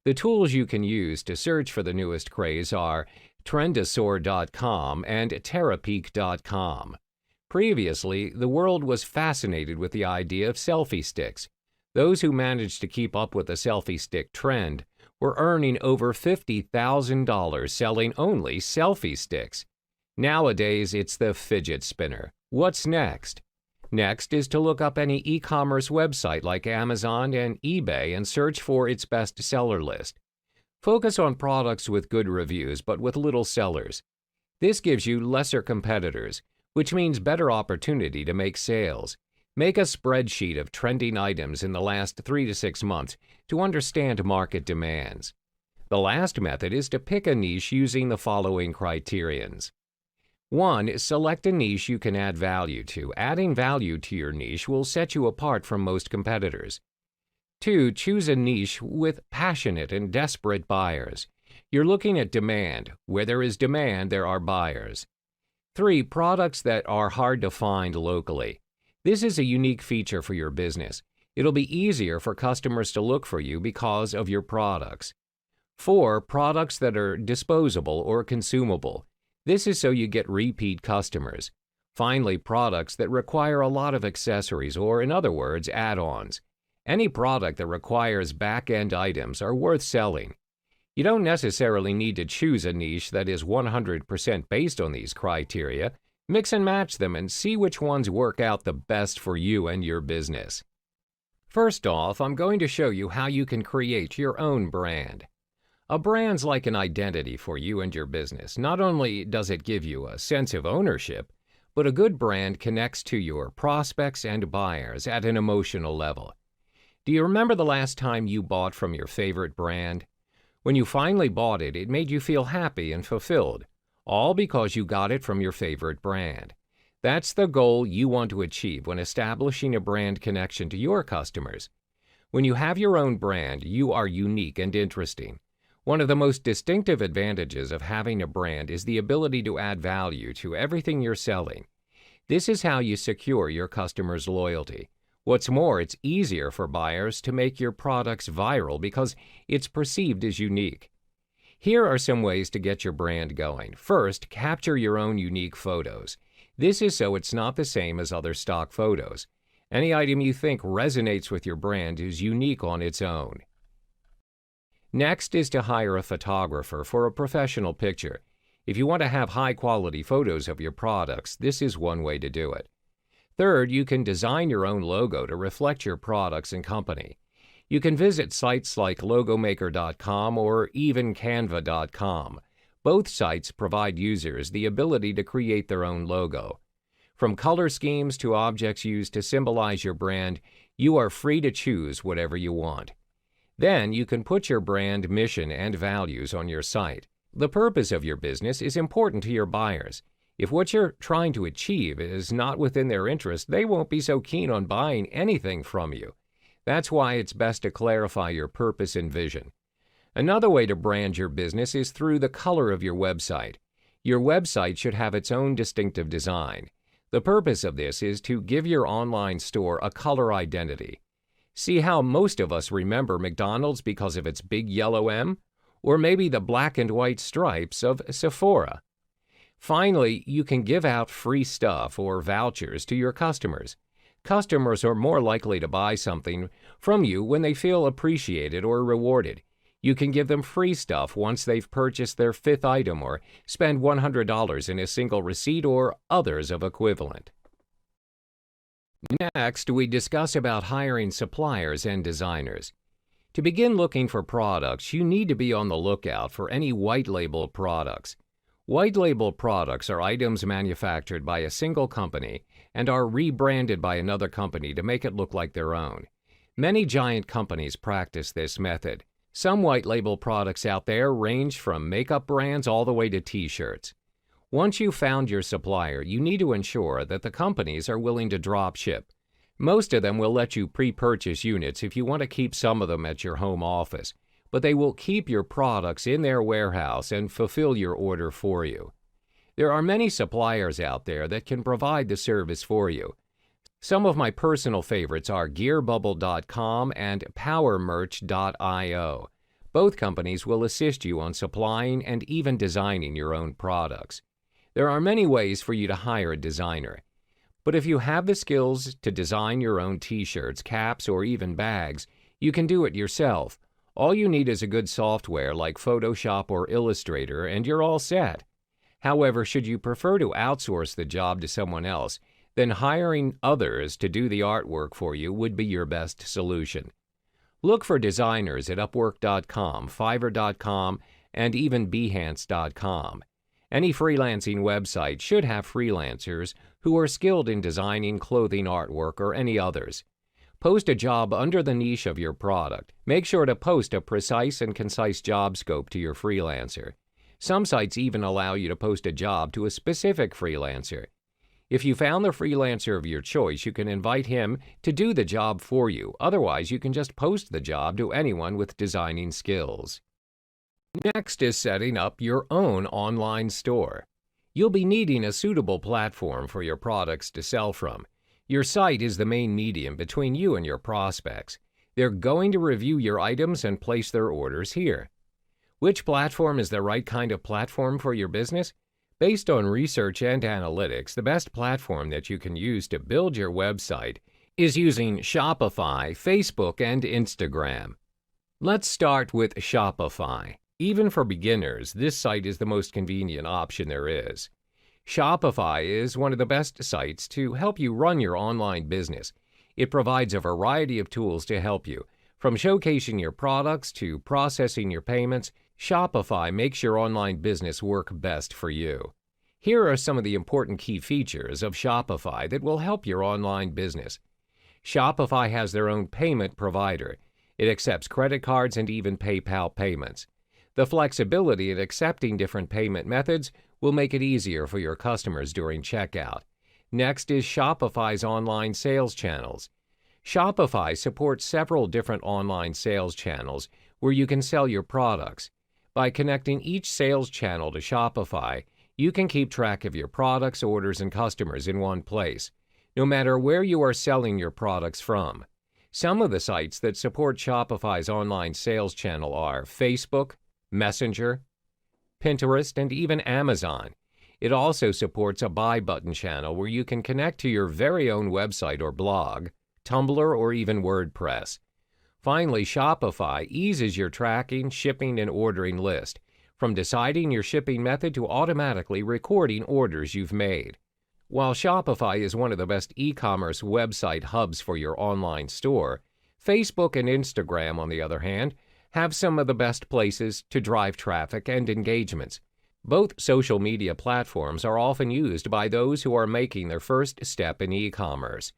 The tools you can use to search for the newest craze are Trendosaur.com and Terapeak.com. Previously, the world was fascinated with the idea of selfie sticks. Those who managed to keep up with the selfie stick trend were earning over $50,000 selling only selfie sticks. Nowadays, it's the fidget spinner. What's next? Next is to look up any e-commerce website like Amazon and eBay and search for its bestseller list. Focus on products with good reviews but with little sellers. This gives you lesser competitors, which means better opportunity to make sales. Make a spreadsheet of trending items in the last 3 to 6 months to understand market demands. The last method is to pick a niche using the following criterions. 1. Select a niche you can add value to. Adding value to your niche will set you apart from most competitors. 2. Choose a niche with passionate and desperate buyers. You're looking at demand. Where there is demand, there are buyers. 3. Products that are hard to find locally. This is a unique feature for your business. It'll be easier for customers to look for you because of your products. 4. Products that are disposable or consumable. This is so you get repeat customers. Finally, products that require a lot of accessories, or in other words, add-ons. Any product that requires back-end items are worth selling. You don't necessarily need to choose a niche that is 100% based on these criteria. Mix and match them and see which ones work out the best for you and your business. First off, I'm going to show you how you can create your own brand. A brand's like an identity for you and your business. Not only does it give you a sense of ownership, but a good brand connects to your prospects and buyers at an emotional level. Do you remember the last time you bought from your favorite brand? When you finally bought it, it made you feel happy and fulfilled, all because you got it from your favorite brand. That's the goal you want to achieve when establishing a brand connection to your customers. When you have your own brand, you are unique and interesting. One of the most distinctive advantages of having a brand is the ability to add value to everything you're selling. This is how you secure your customers' loyalty. What's more, it's easier for buyers to make your products viral because it's perceived as unique. Here are some ways to get your brand going. First, capture your own unique photos. This is so it's not the same as other stock photos. Any item you think resonates with your brand is unique on its own. Next is to hire a photographer for a professional picture. If you want to have high-quality photos of your products, this is one way to do it. Third, you can design your own logo to reflect your products and company. You can visit sites like logomaker.com or even canva.com. Both sites provide users the ability to create their own logo. From color schemes to objects used to symbolize your brand, you are free to choose whatever you want. Then you can put your brand mission and values on your site. The purpose of your business is important to your buyers. If what you're trying to achieve is not within their interest, they won't be so keen on buying anything from you. That's why it's best to clarify your purpose and vision. Another way to brand your business is through the color of your website. Your website should have its own distinctive design. The purpose of this is to give your online store a color identity. See how most of us remember McDonald's because of its big yellow M? Or maybe the black and white stripes of Sephora. Finally, you can give out free stuff or vouchers to your customers. Customers are more likely to buy something from you when they feel appreciated or rewarded. You can give them free stuff once they've purchased their fifth item or spend $100 in a single receipt or others of equivalent. Next, we discuss about hiring suppliers and designers. To begin looking for products, you need to be on the lookout for any white label products. White label products are items manufactured by a single company and are rebranded by another company to make it look like their own. Many giant companies practice this method. Some white label products out there range from makeup brands all the way to t-shirts. Once you've found your supplier, you need to ensure that the companies are willing to drop ship. Most of them will let you pre-purchase units if you want to keep some of them at your home office, but they will keep your products in their warehouse and fulfill your order for you. There are many suppliers out there that can provide the service for you. Some of my personal favorites are GearBubble.com and PowerMerch.io. Both companies will assist you on supplying and even designing your own products. There are many ways for you to hire a designer. But if you have the skills to design your own t-shirts, caps, or even bags, you can do it yourself. All you need is a good software like Photoshop or Illustrator, and you're all set. However, should you prefer to outsource the job to someone else, then hiring others to do the artwork for you would be your best solution. Look for designers at Upwork.com, Fiverr.com, and even Behance.com. Any freelancing website should have freelancers who are skilled in designing clothing artwork or any others. Post a job under the niche of your product. Make sure to post a precise and concise job scope to your freelancer. Some sites even allow you to post a job to a specific freelancer. If you found the freelancer of your choice, you can invite him to do the job for you. Otherwise, you can just post the job to anyone with designing skills. Next is setting up your own online store. You'll be needing a suitable platform for your products to sell from. Your site is the main medium between you and your prospects. They're going to review your items and place their orders here. Which platform is the right kind of platform for your business? Based on research and analytics, the best platform that you can use to build your website is using Shopify, Facebook, and Instagram. Let's start with Shopify. Even for beginners, this site is the most convenient option there is. Shopify is one of the best sites to help you run your online business. It provides a variety of tools to help you. From showcasing your products to processing your payments, Shopify makes your online business work best for you. Here are some of the important key features of Shopify that will help your online business. Shopify has their own payment provider. It accepts credit cards and even PayPal payments. The flexibility in accepting different payment methods will make it easier for your customers during checkout. Next is Shopify's online sales channels. Shopify supports several different online sales channels where you can sell your products. By connecting each sales channel to Shopify, you can keep track of your products, orders, and customers in one place, no matter where you are selling your products from. Some of the sites that support Shopify's online sales channel are Facebook, Messenger, Pinterest, and even Amazon. It also supports a buy button channel where you can connect to your very own website or blog, Tumblr, or even WordPress. Finally, Shopify eases your tracking, shipping, and ordering list, from deciding your shipping method to automatically recording orders you've made. While Shopify is one of the best e-commerce website hubs for your online store, Facebook and Instagram, on the other hand, have some of the best places to drive traffic and engagements. Both social media platforms are often used by those who are making their first step in e-commerce.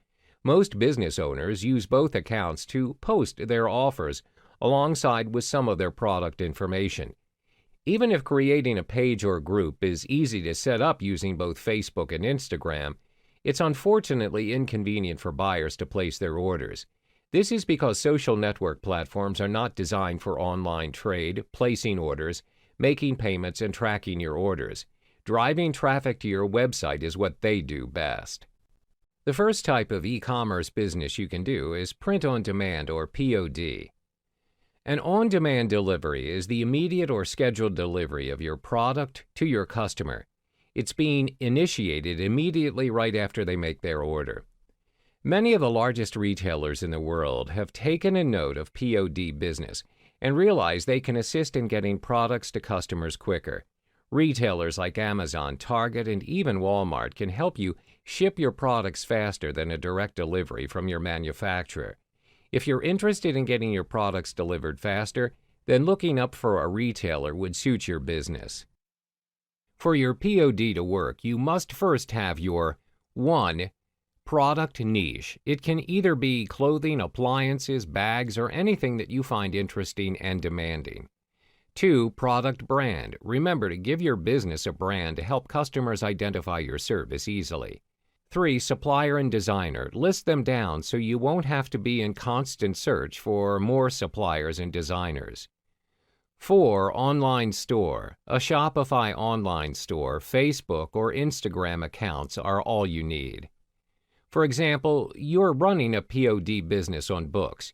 Most business owners use both accounts to post their offers alongside with some of their product information. Even if creating a page or group is easy to set up using both Facebook and Instagram, it's unfortunately inconvenient for buyers to place their orders. This is because social network platforms are not designed for online trade, placing orders, making payments, and tracking your orders. Driving traffic to your website is what they do best. The first type of e-commerce business you can do is print on demand, or POD. An on-demand delivery is the immediate or scheduled delivery of your product to your customer. It's being initiated immediately right after they make their order. Many of the largest retailers in the world have taken a note of POD business and realize they can assist in getting products to customers quicker. Retailers like Amazon, Target, and even Walmart can help you ship your products faster than a direct delivery from your manufacturer. If you're interested in getting your products delivered faster, then looking up for a retailer would suit your business. For your POD to work, you must first have your 1. Product niche. It can either be clothing, appliances, bags, or anything that you find interesting and demanding. 2. Product brand. Remember to give your business a brand to help customers identify your service easily. 3. Supplier and designer. List them down so you won't have to be in constant search for more suppliers and designers. 4. Online store. A Shopify online store, Facebook, or Instagram accounts are all you need. For example, you're running a POD business on books.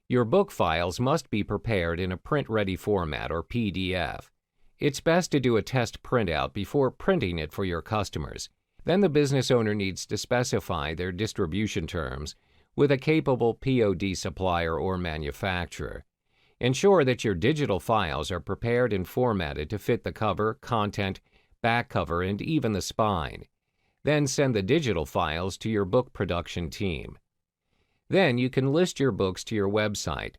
Your book files must be prepared in a print-ready format, or PDF. It's best to do a test printout before printing it for your customers. Then the business owner needs to specify their distribution terms with a capable POD supplier or manufacturer. Ensure that your digital files are prepared and formatted to fit the cover, content, back cover, and even the spine. Then send the digital files to your book production team. Then you can list your books to your website.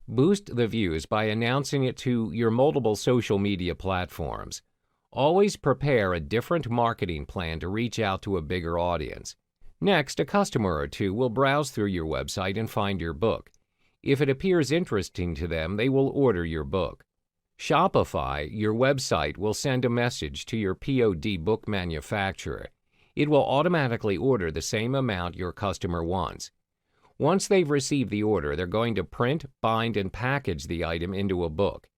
Boost the views by announcing it to your multiple social media platforms. Always prepare a different marketing plan to reach out to a bigger audience. Next, a customer or two will browse through your website and find your book. If it appears interesting to them, they will order your book. Shopify, your website, will send a message to your POD book manufacturer. It will automatically order the same amount your customer wants. Once they've received the order, they're going to print, bind, and package the item into a book.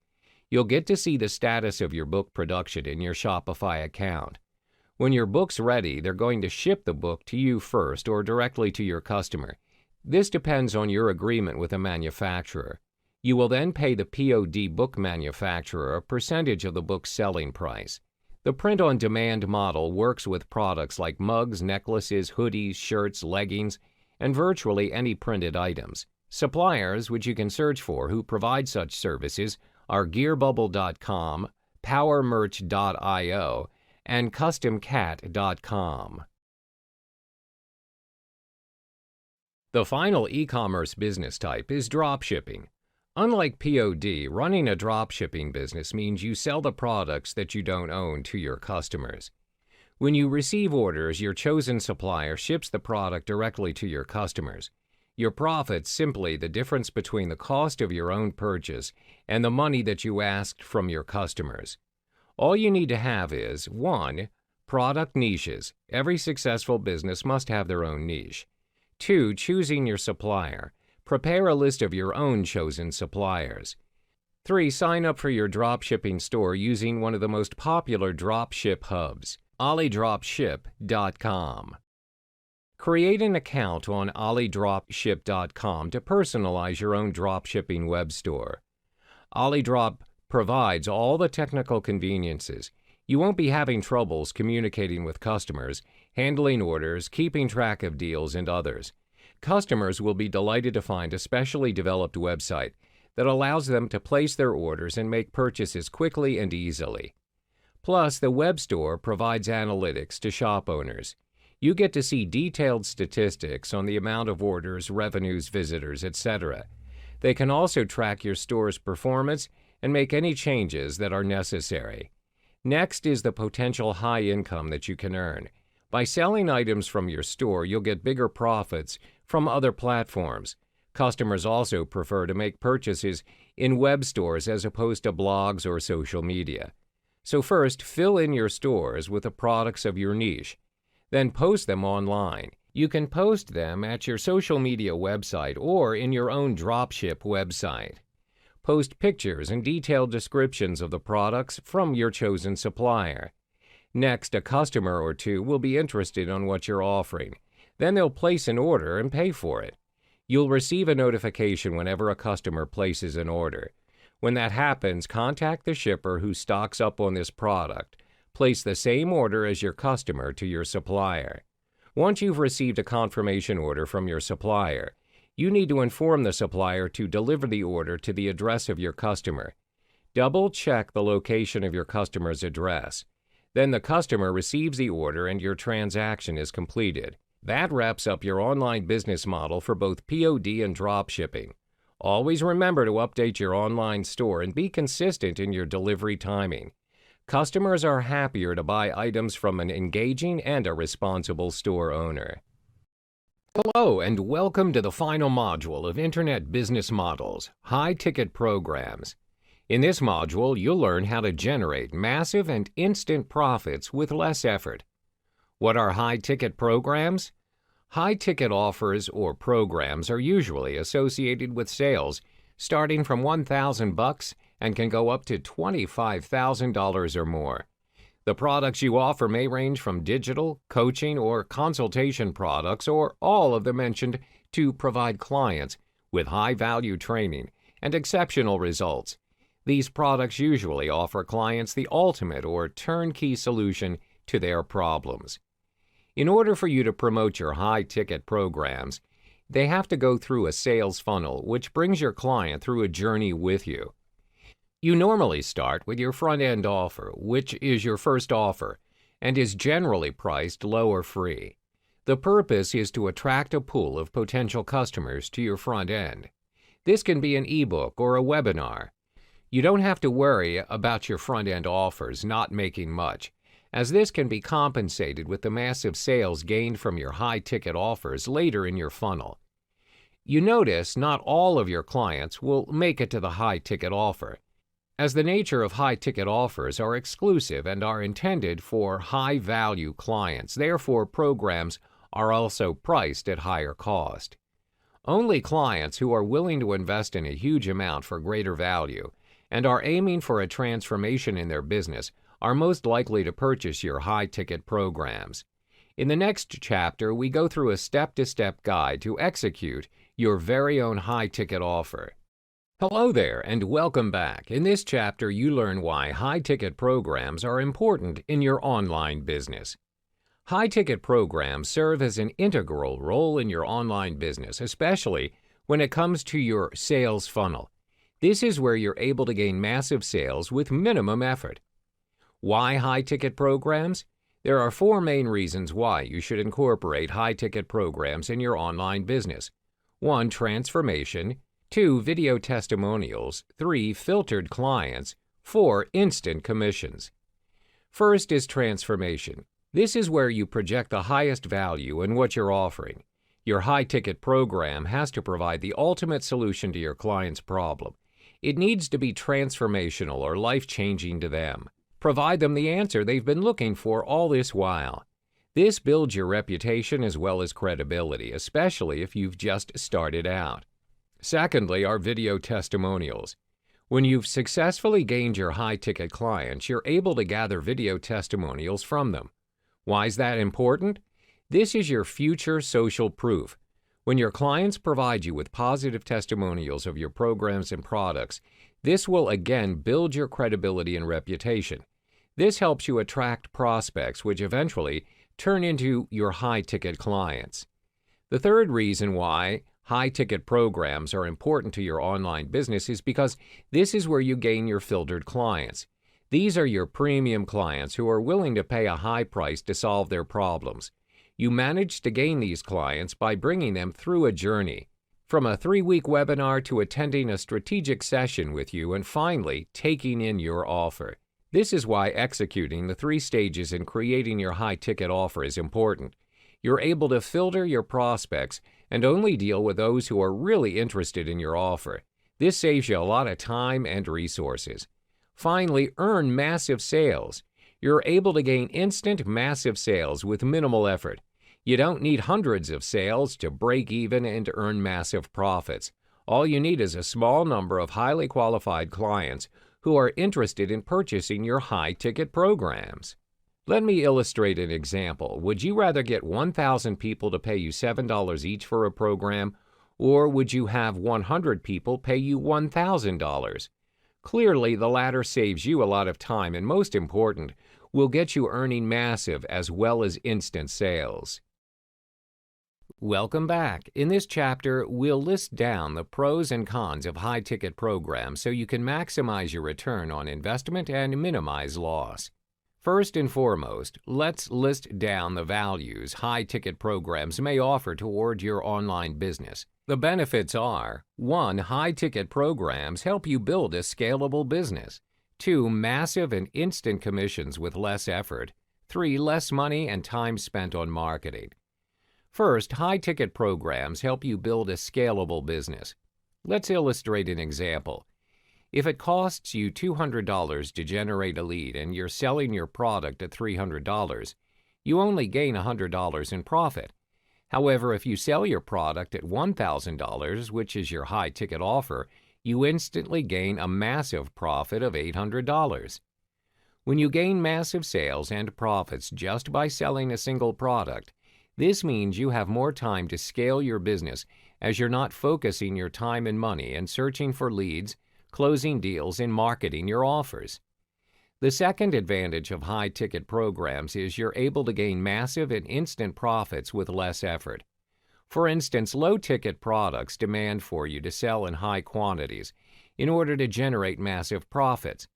You'll get to see the status of your book production in your Shopify account. When your book's ready, they're going to ship the book to you first or directly to your customer. This depends on your agreement with the manufacturer. You will then pay the POD book manufacturer a percentage of the book's selling price. The print-on-demand model works with products like mugs, necklaces, hoodies, shirts, leggings, and virtually any printed items. Suppliers, which you can search for, who provide such services are GearBubble.com, PowerMerch.io, and CustomCat.com. The final e-commerce business type is dropshipping. Unlike POD, running a dropshipping business means you sell the products that you don't own to your customers. When you receive orders, your chosen supplier ships the product directly to your customers. Your profit's simply the difference between the cost of your own purchase and the money that you asked from your customers. All you need to have is 1. Product niches. Every successful business must have their own niche. 2. Choosing your supplier. Prepare a list of your own chosen suppliers. 3. Sign up for your dropshipping store using one of the most popular dropship hubs, AliDropship.com. Create an account on AliDropship.com to personalize your own dropshipping web store. AliDrop provides all the technical conveniences. You won't be having troubles communicating with customers, handling orders, keeping track of deals, and others. Customers will be delighted to find a specially developed website that allows them to place their orders and make purchases quickly and easily. Plus, the web store provides analytics to shop owners. You get to see detailed statistics on the amount of orders, revenues, visitors, etc. They can also track your store's performance and make any changes that are necessary. Next is the potential high income that you can earn. By selling items from your store, you'll get bigger profits from other platforms. Customers also prefer to make purchases in web stores as opposed to blogs or social media. So first, fill in your stores with the products of your niche. Then post them online. You can post them at your social media website or in your own dropship website. Post pictures and detailed descriptions of the products from your chosen supplier. Next, a customer or two will be interested in what you're offering. Then they'll place an order and pay for it. You'll receive a notification whenever a customer places an order. When that happens, contact the shipper who stocks up on this product. Place the same order as your customer to your supplier. Once you've received a confirmation order from your supplier, you need to inform the supplier to deliver the order to the address of your customer. Double-check the location of your customer's address. Then the customer receives the order and your transaction is completed. That wraps up your online business model for both POD and dropshipping. Always remember to update your online store and be consistent in your delivery timing. Customers are happier to buy items from an engaging and a responsible store owner. Hello and welcome to the final module of Internet Business Models, High-Ticket Programs. In this module, you'll learn how to generate massive and instant profits with less effort. What are high-ticket programs? High-ticket offers or programs are usually associated with sales starting from $1,000 and can go up to $25,000 or more. The products you offer may range from digital, coaching, or consultation products, or all of the mentioned, to provide clients with high-value training and exceptional results. These products usually offer clients the ultimate or turnkey solution to their problems. In order for you to promote your high-ticket programs, they have to go through a sales funnel, which brings your client through a journey with you. You normally start with your front-end offer, which is your first offer, and is generally priced low or free. The purpose is to attract a pool of potential customers to your front end. This can be an ebook or a webinar. You don't have to worry about your front-end offers not making much, as this can be compensated with the massive sales gained from your high-ticket offers later in your funnel. You notice not all of your clients will make it to the high-ticket offer, as the nature of high-ticket offers are exclusive and are intended for high-value clients. Therefore, programs are also priced at higher cost. Only clients who are willing to invest in a huge amount for greater value and are aiming for a transformation in their business are most likely to purchase your high-ticket programs. In the next chapter, we go through a step-to-step guide to execute your very own high-ticket offer. Hello there, and welcome back. In this chapter, you learn why high-ticket programs are important in your online business. High-ticket programs serve as an integral role in your online business, especially when it comes to your sales funnel. This is where you're able to gain massive sales with minimum effort. Why high-ticket programs? There are 4 main reasons why you should incorporate high-ticket programs in your online business. 1. Transformation. 2. Video testimonials. 3. Filtered clients. 4. Instant commissions. First is transformation. This is where you project the highest value in what you're offering. Your high-ticket program has to provide the ultimate solution to your client's problem. It needs to be transformational or life-changing to them. Provide them the answer they've been looking for all this while. This builds your reputation as well as credibility, especially if you've just started out. Secondly are video testimonials. When you've successfully gained your high-ticket clients, you're able to gather video testimonials from them. Why is that important? This is your future social proof. When your clients provide you with positive testimonials of your programs and products, this will again build your credibility and reputation. This helps you attract prospects, which eventually turn into your high-ticket clients. The third reason why high-ticket programs are important to your online business is because this is where you gain your filtered clients. These are your premium clients who are willing to pay a high price to solve their problems. You manage to gain these clients by bringing them through a journey, from a 3-week webinar to attending a strategic session with you and finally taking in your offer. This is why executing the 3 stages in creating your high-ticket offer is important. You're able to filter your prospects and only deal with those who are really interested in your offer. This saves you a lot of time and resources. Finally, earn massive sales. You're able to gain instant massive sales with minimal effort. You don't need hundreds of sales to break even and earn massive profits. All you need is a small number of highly qualified clients who are interested in purchasing your high-ticket programs. Let me illustrate an example. Would you rather get 1,000 people to pay you $7 each for a program, or would you have 100 people pay you $1,000? Clearly, the latter saves you a lot of time and, most important, will get you earning massive as well as instant sales. Welcome back. In this chapter, we'll list down the pros and cons of high-ticket programs so you can maximize your return on investment and minimize loss. First and foremost, let's list down the values high-ticket programs may offer toward your online business. The benefits are: 1. High-ticket programs help you build a scalable business. 2. Massive and instant commissions with less effort. 3. Less money and time spent on marketing. First, high-ticket programs help you build a scalable business. Let's illustrate an example. If it costs you $200 to generate a lead and you're selling your product at $300, you only gain $100 in profit. However, if you sell your product at $1,000, which is your high-ticket offer, you instantly gain a massive profit of $800. When you gain massive sales and profits just by selling a single product, this means you have more time to scale your business as you're not focusing your time and money in searching for leads, closing deals, and marketing your offers. The second advantage of high-ticket programs is you're able to gain massive and instant profits with less effort. For instance, low-ticket products demand for you to sell in high quantities in order to generate massive profits.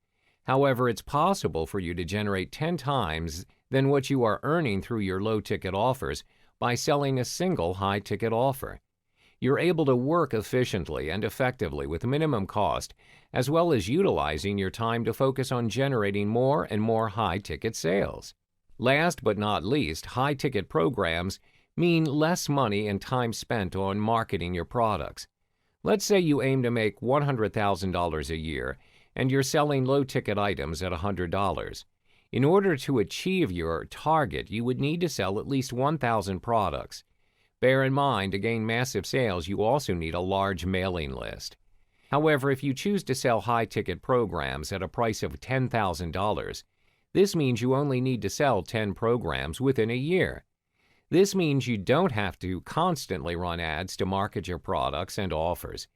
However, it's possible for you to generate 10 times than what you are earning through your low-ticket offers by selling a single high-ticket offer. You're able to work efficiently and effectively with minimum cost, as well as utilizing your time to focus on generating more and more high-ticket sales. Last but not least, high-ticket programs mean less money and time spent on marketing your products. Let's say you aim to make $100,000 a year and you're selling low-ticket items at $100. In order to achieve your target, you would need to sell at least 1,000 products. Bear in mind, to gain massive sales, you also need a large mailing list. However, if you choose to sell high-ticket programs at a price of $10,000, this means you only need to sell 10 programs within a year. This means you don't have to constantly run ads to market your products and offers.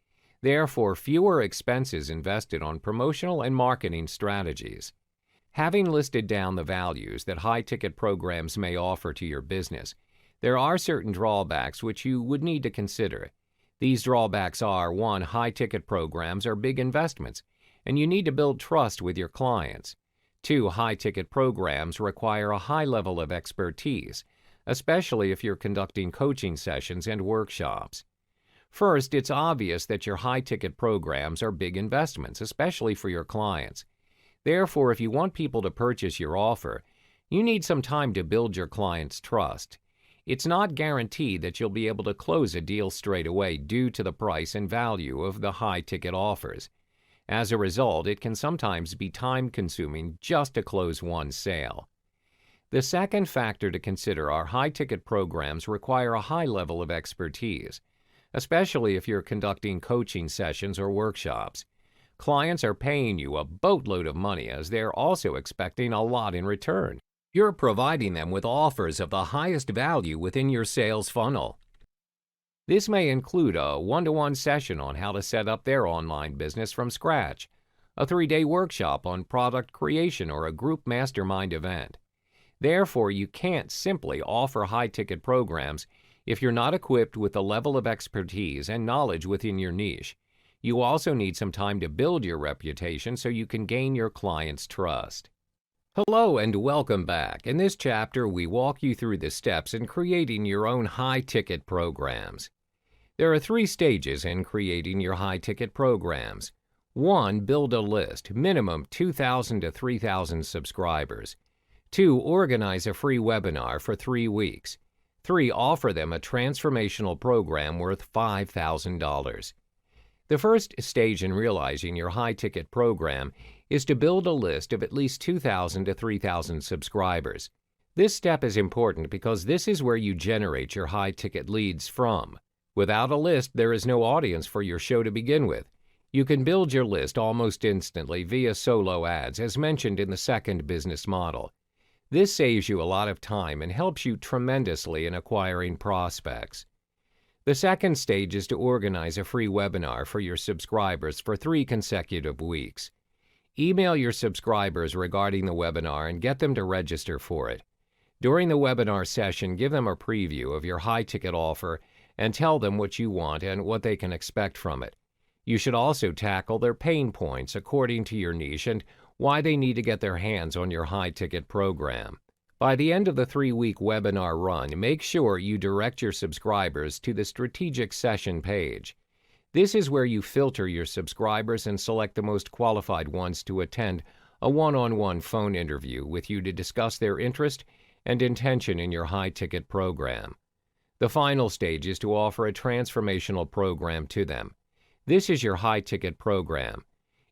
Therefore, fewer expenses invested on promotional and marketing strategies. Having listed down the values that high-ticket programs may offer to your business, there are certain drawbacks which you would need to consider. These drawbacks are: 1. High-ticket programs are big investments, and you need to build trust with your clients. 2. High-ticket programs require a high level of expertise, especially if you're conducting coaching sessions and workshops. First, it's obvious that your high-ticket programs are big investments, especially for your clients. Therefore, if you want people to purchase your offer, you need some time to build your clients' trust. It's not guaranteed that you'll be able to close a deal straight away due to the price and value of the high-ticket offers. As a result, it can sometimes be time-consuming just to close one sale. The second factor to consider are high-ticket programs require a high level of expertise, especially if you're conducting coaching sessions or workshops. Clients are paying you a boatload of money as they're also expecting a lot in return. You're providing them with offers of the highest value within your sales funnel. This may include a one-to-one session on how to set up their online business from scratch, a 3-day workshop on product creation, or a group mastermind event. Therefore, you can't simply offer high-ticket programs if you're not equipped with the level of expertise and knowledge within your niche. You also need some time to build your reputation so you can gain your clients' trust. Hello and welcome back. In this chapter, we walk you through the steps in creating your own high-ticket programs. There are 3 stages in creating your high-ticket programs. 1. Build a list, minimum 2,000 to 3,000 subscribers. 2. Organize a free webinar for 3 weeks. 3. Offer them a transformational program worth $5,000. The first stage in realizing your high-ticket program is to build a list of at least 2,000 to 3,000 subscribers. This step is important because this is where you generate your high-ticket leads from. Without a list, there is no audience for your show to begin with. You can build your list almost instantly via solo ads, as mentioned in the second business model. This saves you a lot of time and helps you tremendously in acquiring prospects. The second stage is to organize a free webinar for your subscribers for 3 consecutive weeks. Email your subscribers regarding the webinar and get them to register for it. During the webinar session, give them a preview of your high-ticket offer and tell them what you want and what they can expect from it. You should also tackle their pain points according to your niche and why they need to get their hands on your high-ticket program. By the end of the 3-week webinar run, make sure you direct your subscribers to the strategic session page. This is where you filter your subscribers and select the most qualified ones to attend a one-on-one phone interview with you to discuss their interest and intention in your high-ticket program. The final stage is to offer a transformational program to them. This is your high-ticket program.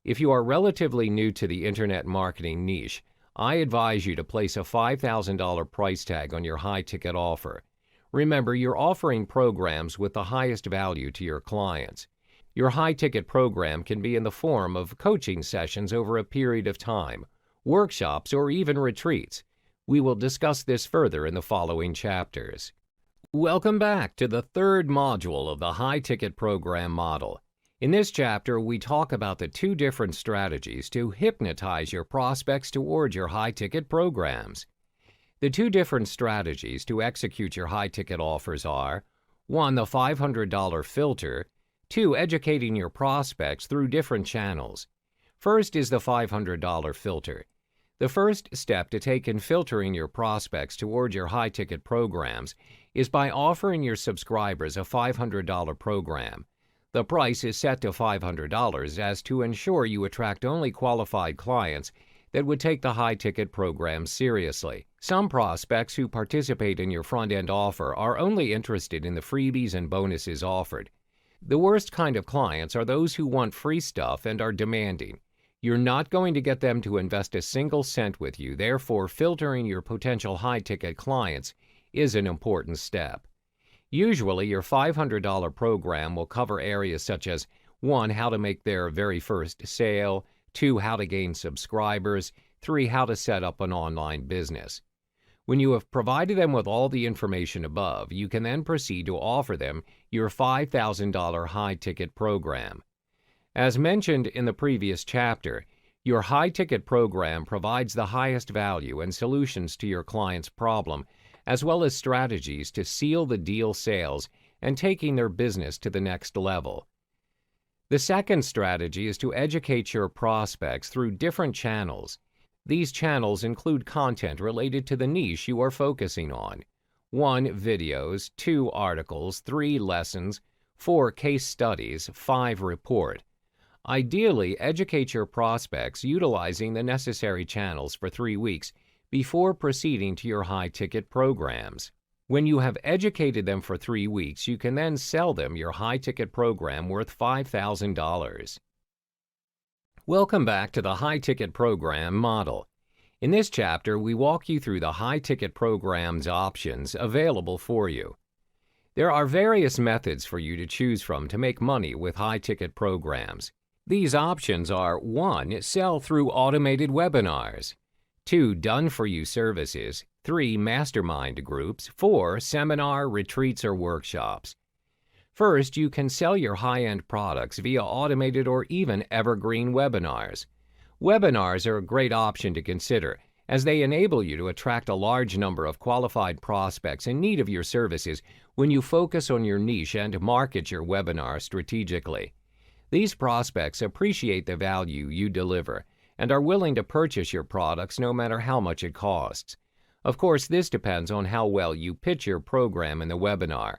If you are relatively new to the internet marketing niche, I advise you to place a $5,000 price tag on your high-ticket offer. Remember, you're offering programs with the highest value to your clients. Your high-ticket program can be in the form of coaching sessions over a period of time, workshops, or even retreats. We will discuss this further in the following chapters. Welcome back to the third module of the high-ticket program model. In this chapter, we talk about the 2 different strategies to hypnotize your prospects toward your high-ticket programs. The 2 different strategies to execute your high-ticket offers are 1. The $500 filter, 2. Educating your prospects through different channels. First is the $500 filter. The first step to take in filtering your prospects toward your high-ticket programs is by offering your subscribers a $500 program. The price is set to $500 as to ensure you attract only qualified clients that would take the high-ticket program seriously. Some prospects who participate in your front-end offer are only interested in the freebies and bonuses offered. The worst kind of clients are those who want free stuff and are demanding. You're not going to get them to invest a single cent with you, therefore filtering your potential high-ticket clients is an important step. Usually, your $500 program will cover areas such as 1. How to make their very first sale, 2. How to gain subscribers, 3. How to set up an online business. When you have provided them with all the information above, you can then proceed to offer them your $5,000 high-ticket program. As mentioned in the previous chapter, your high-ticket program provides the highest value and solutions to your client's problem, as well as strategies to seal the deal sales and taking their business to the next level. The second strategy is to educate your prospects through different channels. These channels include content related to the niche you are focusing on. 1. Videos, 2. Articles, 3. Lessons, 4. Case studies, 5. Report. Ideally, educate your prospects utilizing the necessary channels for 3 weeks before proceeding to your high-ticket programs. When you have educated them for 3 weeks, you can then sell them your high-ticket program worth $5,000. Welcome back to the high-ticket program model. In this chapter, we walk you through the high-ticket program's options available for you. There are various methods for you to choose from to make money with high-ticket programs. These options are 1. Sell through automated webinars, 2. Done-for-you services, 3. Mastermind groups, 4. Seminar, retreats, or workshops. First, you can sell your high-end products via automated or even evergreen webinars. Webinars are a great option to consider, as they enable you to attract a large number of qualified prospects in need of your services when you focus on your niche and market your webinar strategically. These prospects appreciate the value you deliver and are willing to purchase your products no matter how much it costs. Of course, this depends on how well you pitch your program in the webinar.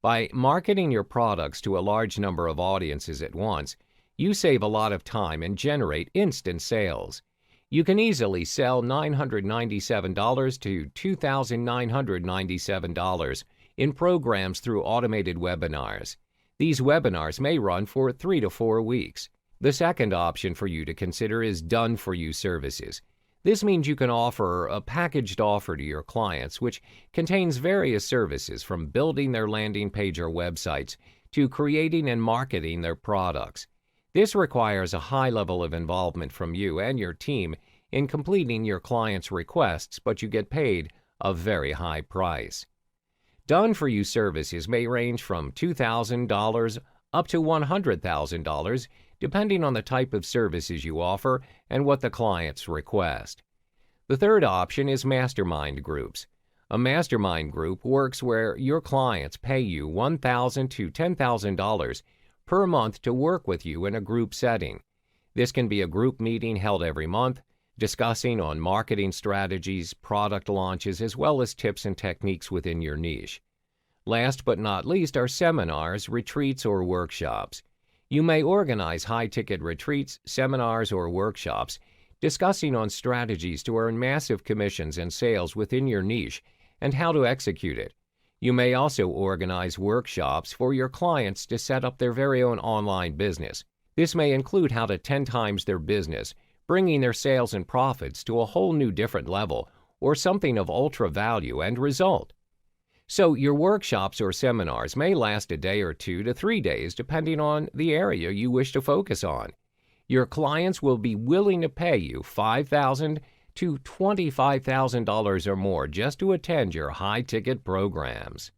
By marketing your products to a large number of audiences at once, you save a lot of time and generate instant sales. You can easily sell $997 to $2,997 in programs through automated webinars. These webinars may run for 3 to 4 weeks. The second option for you to consider is done-for-you services. This means you can offer a packaged offer to your clients which contains various services from building their landing page or websites to creating and marketing their products. This requires a high level of involvement from you and your team in completing your client's requests, but you get paid a very high price. Done-for-you services may range from $2,000 up to $100,000, depending on the type of services you offer and what the clients request. The third option is mastermind groups. A mastermind group works where your clients pay you $1,000 to $10,000 per month to work with you in a group setting. This can be a group meeting held every month, discussing on marketing strategies, product launches, as well as tips and techniques within your niche. Last but not least are seminars, retreats, or workshops. You may organize high-ticket retreats, seminars, or workshops discussing on strategies to earn massive commissions and sales within your niche and how to execute it. You may also organize workshops for your clients to set up their very own online business. This may include how to 10 times their business, bringing their sales and profits to a whole new different level, or something of ultra value and result. So your workshops or seminars may last a day or 2 to 3 days depending on the area you wish to focus on. Your clients will be willing to pay you $5,000 to $25,000 or more just to attend your high-ticket programs.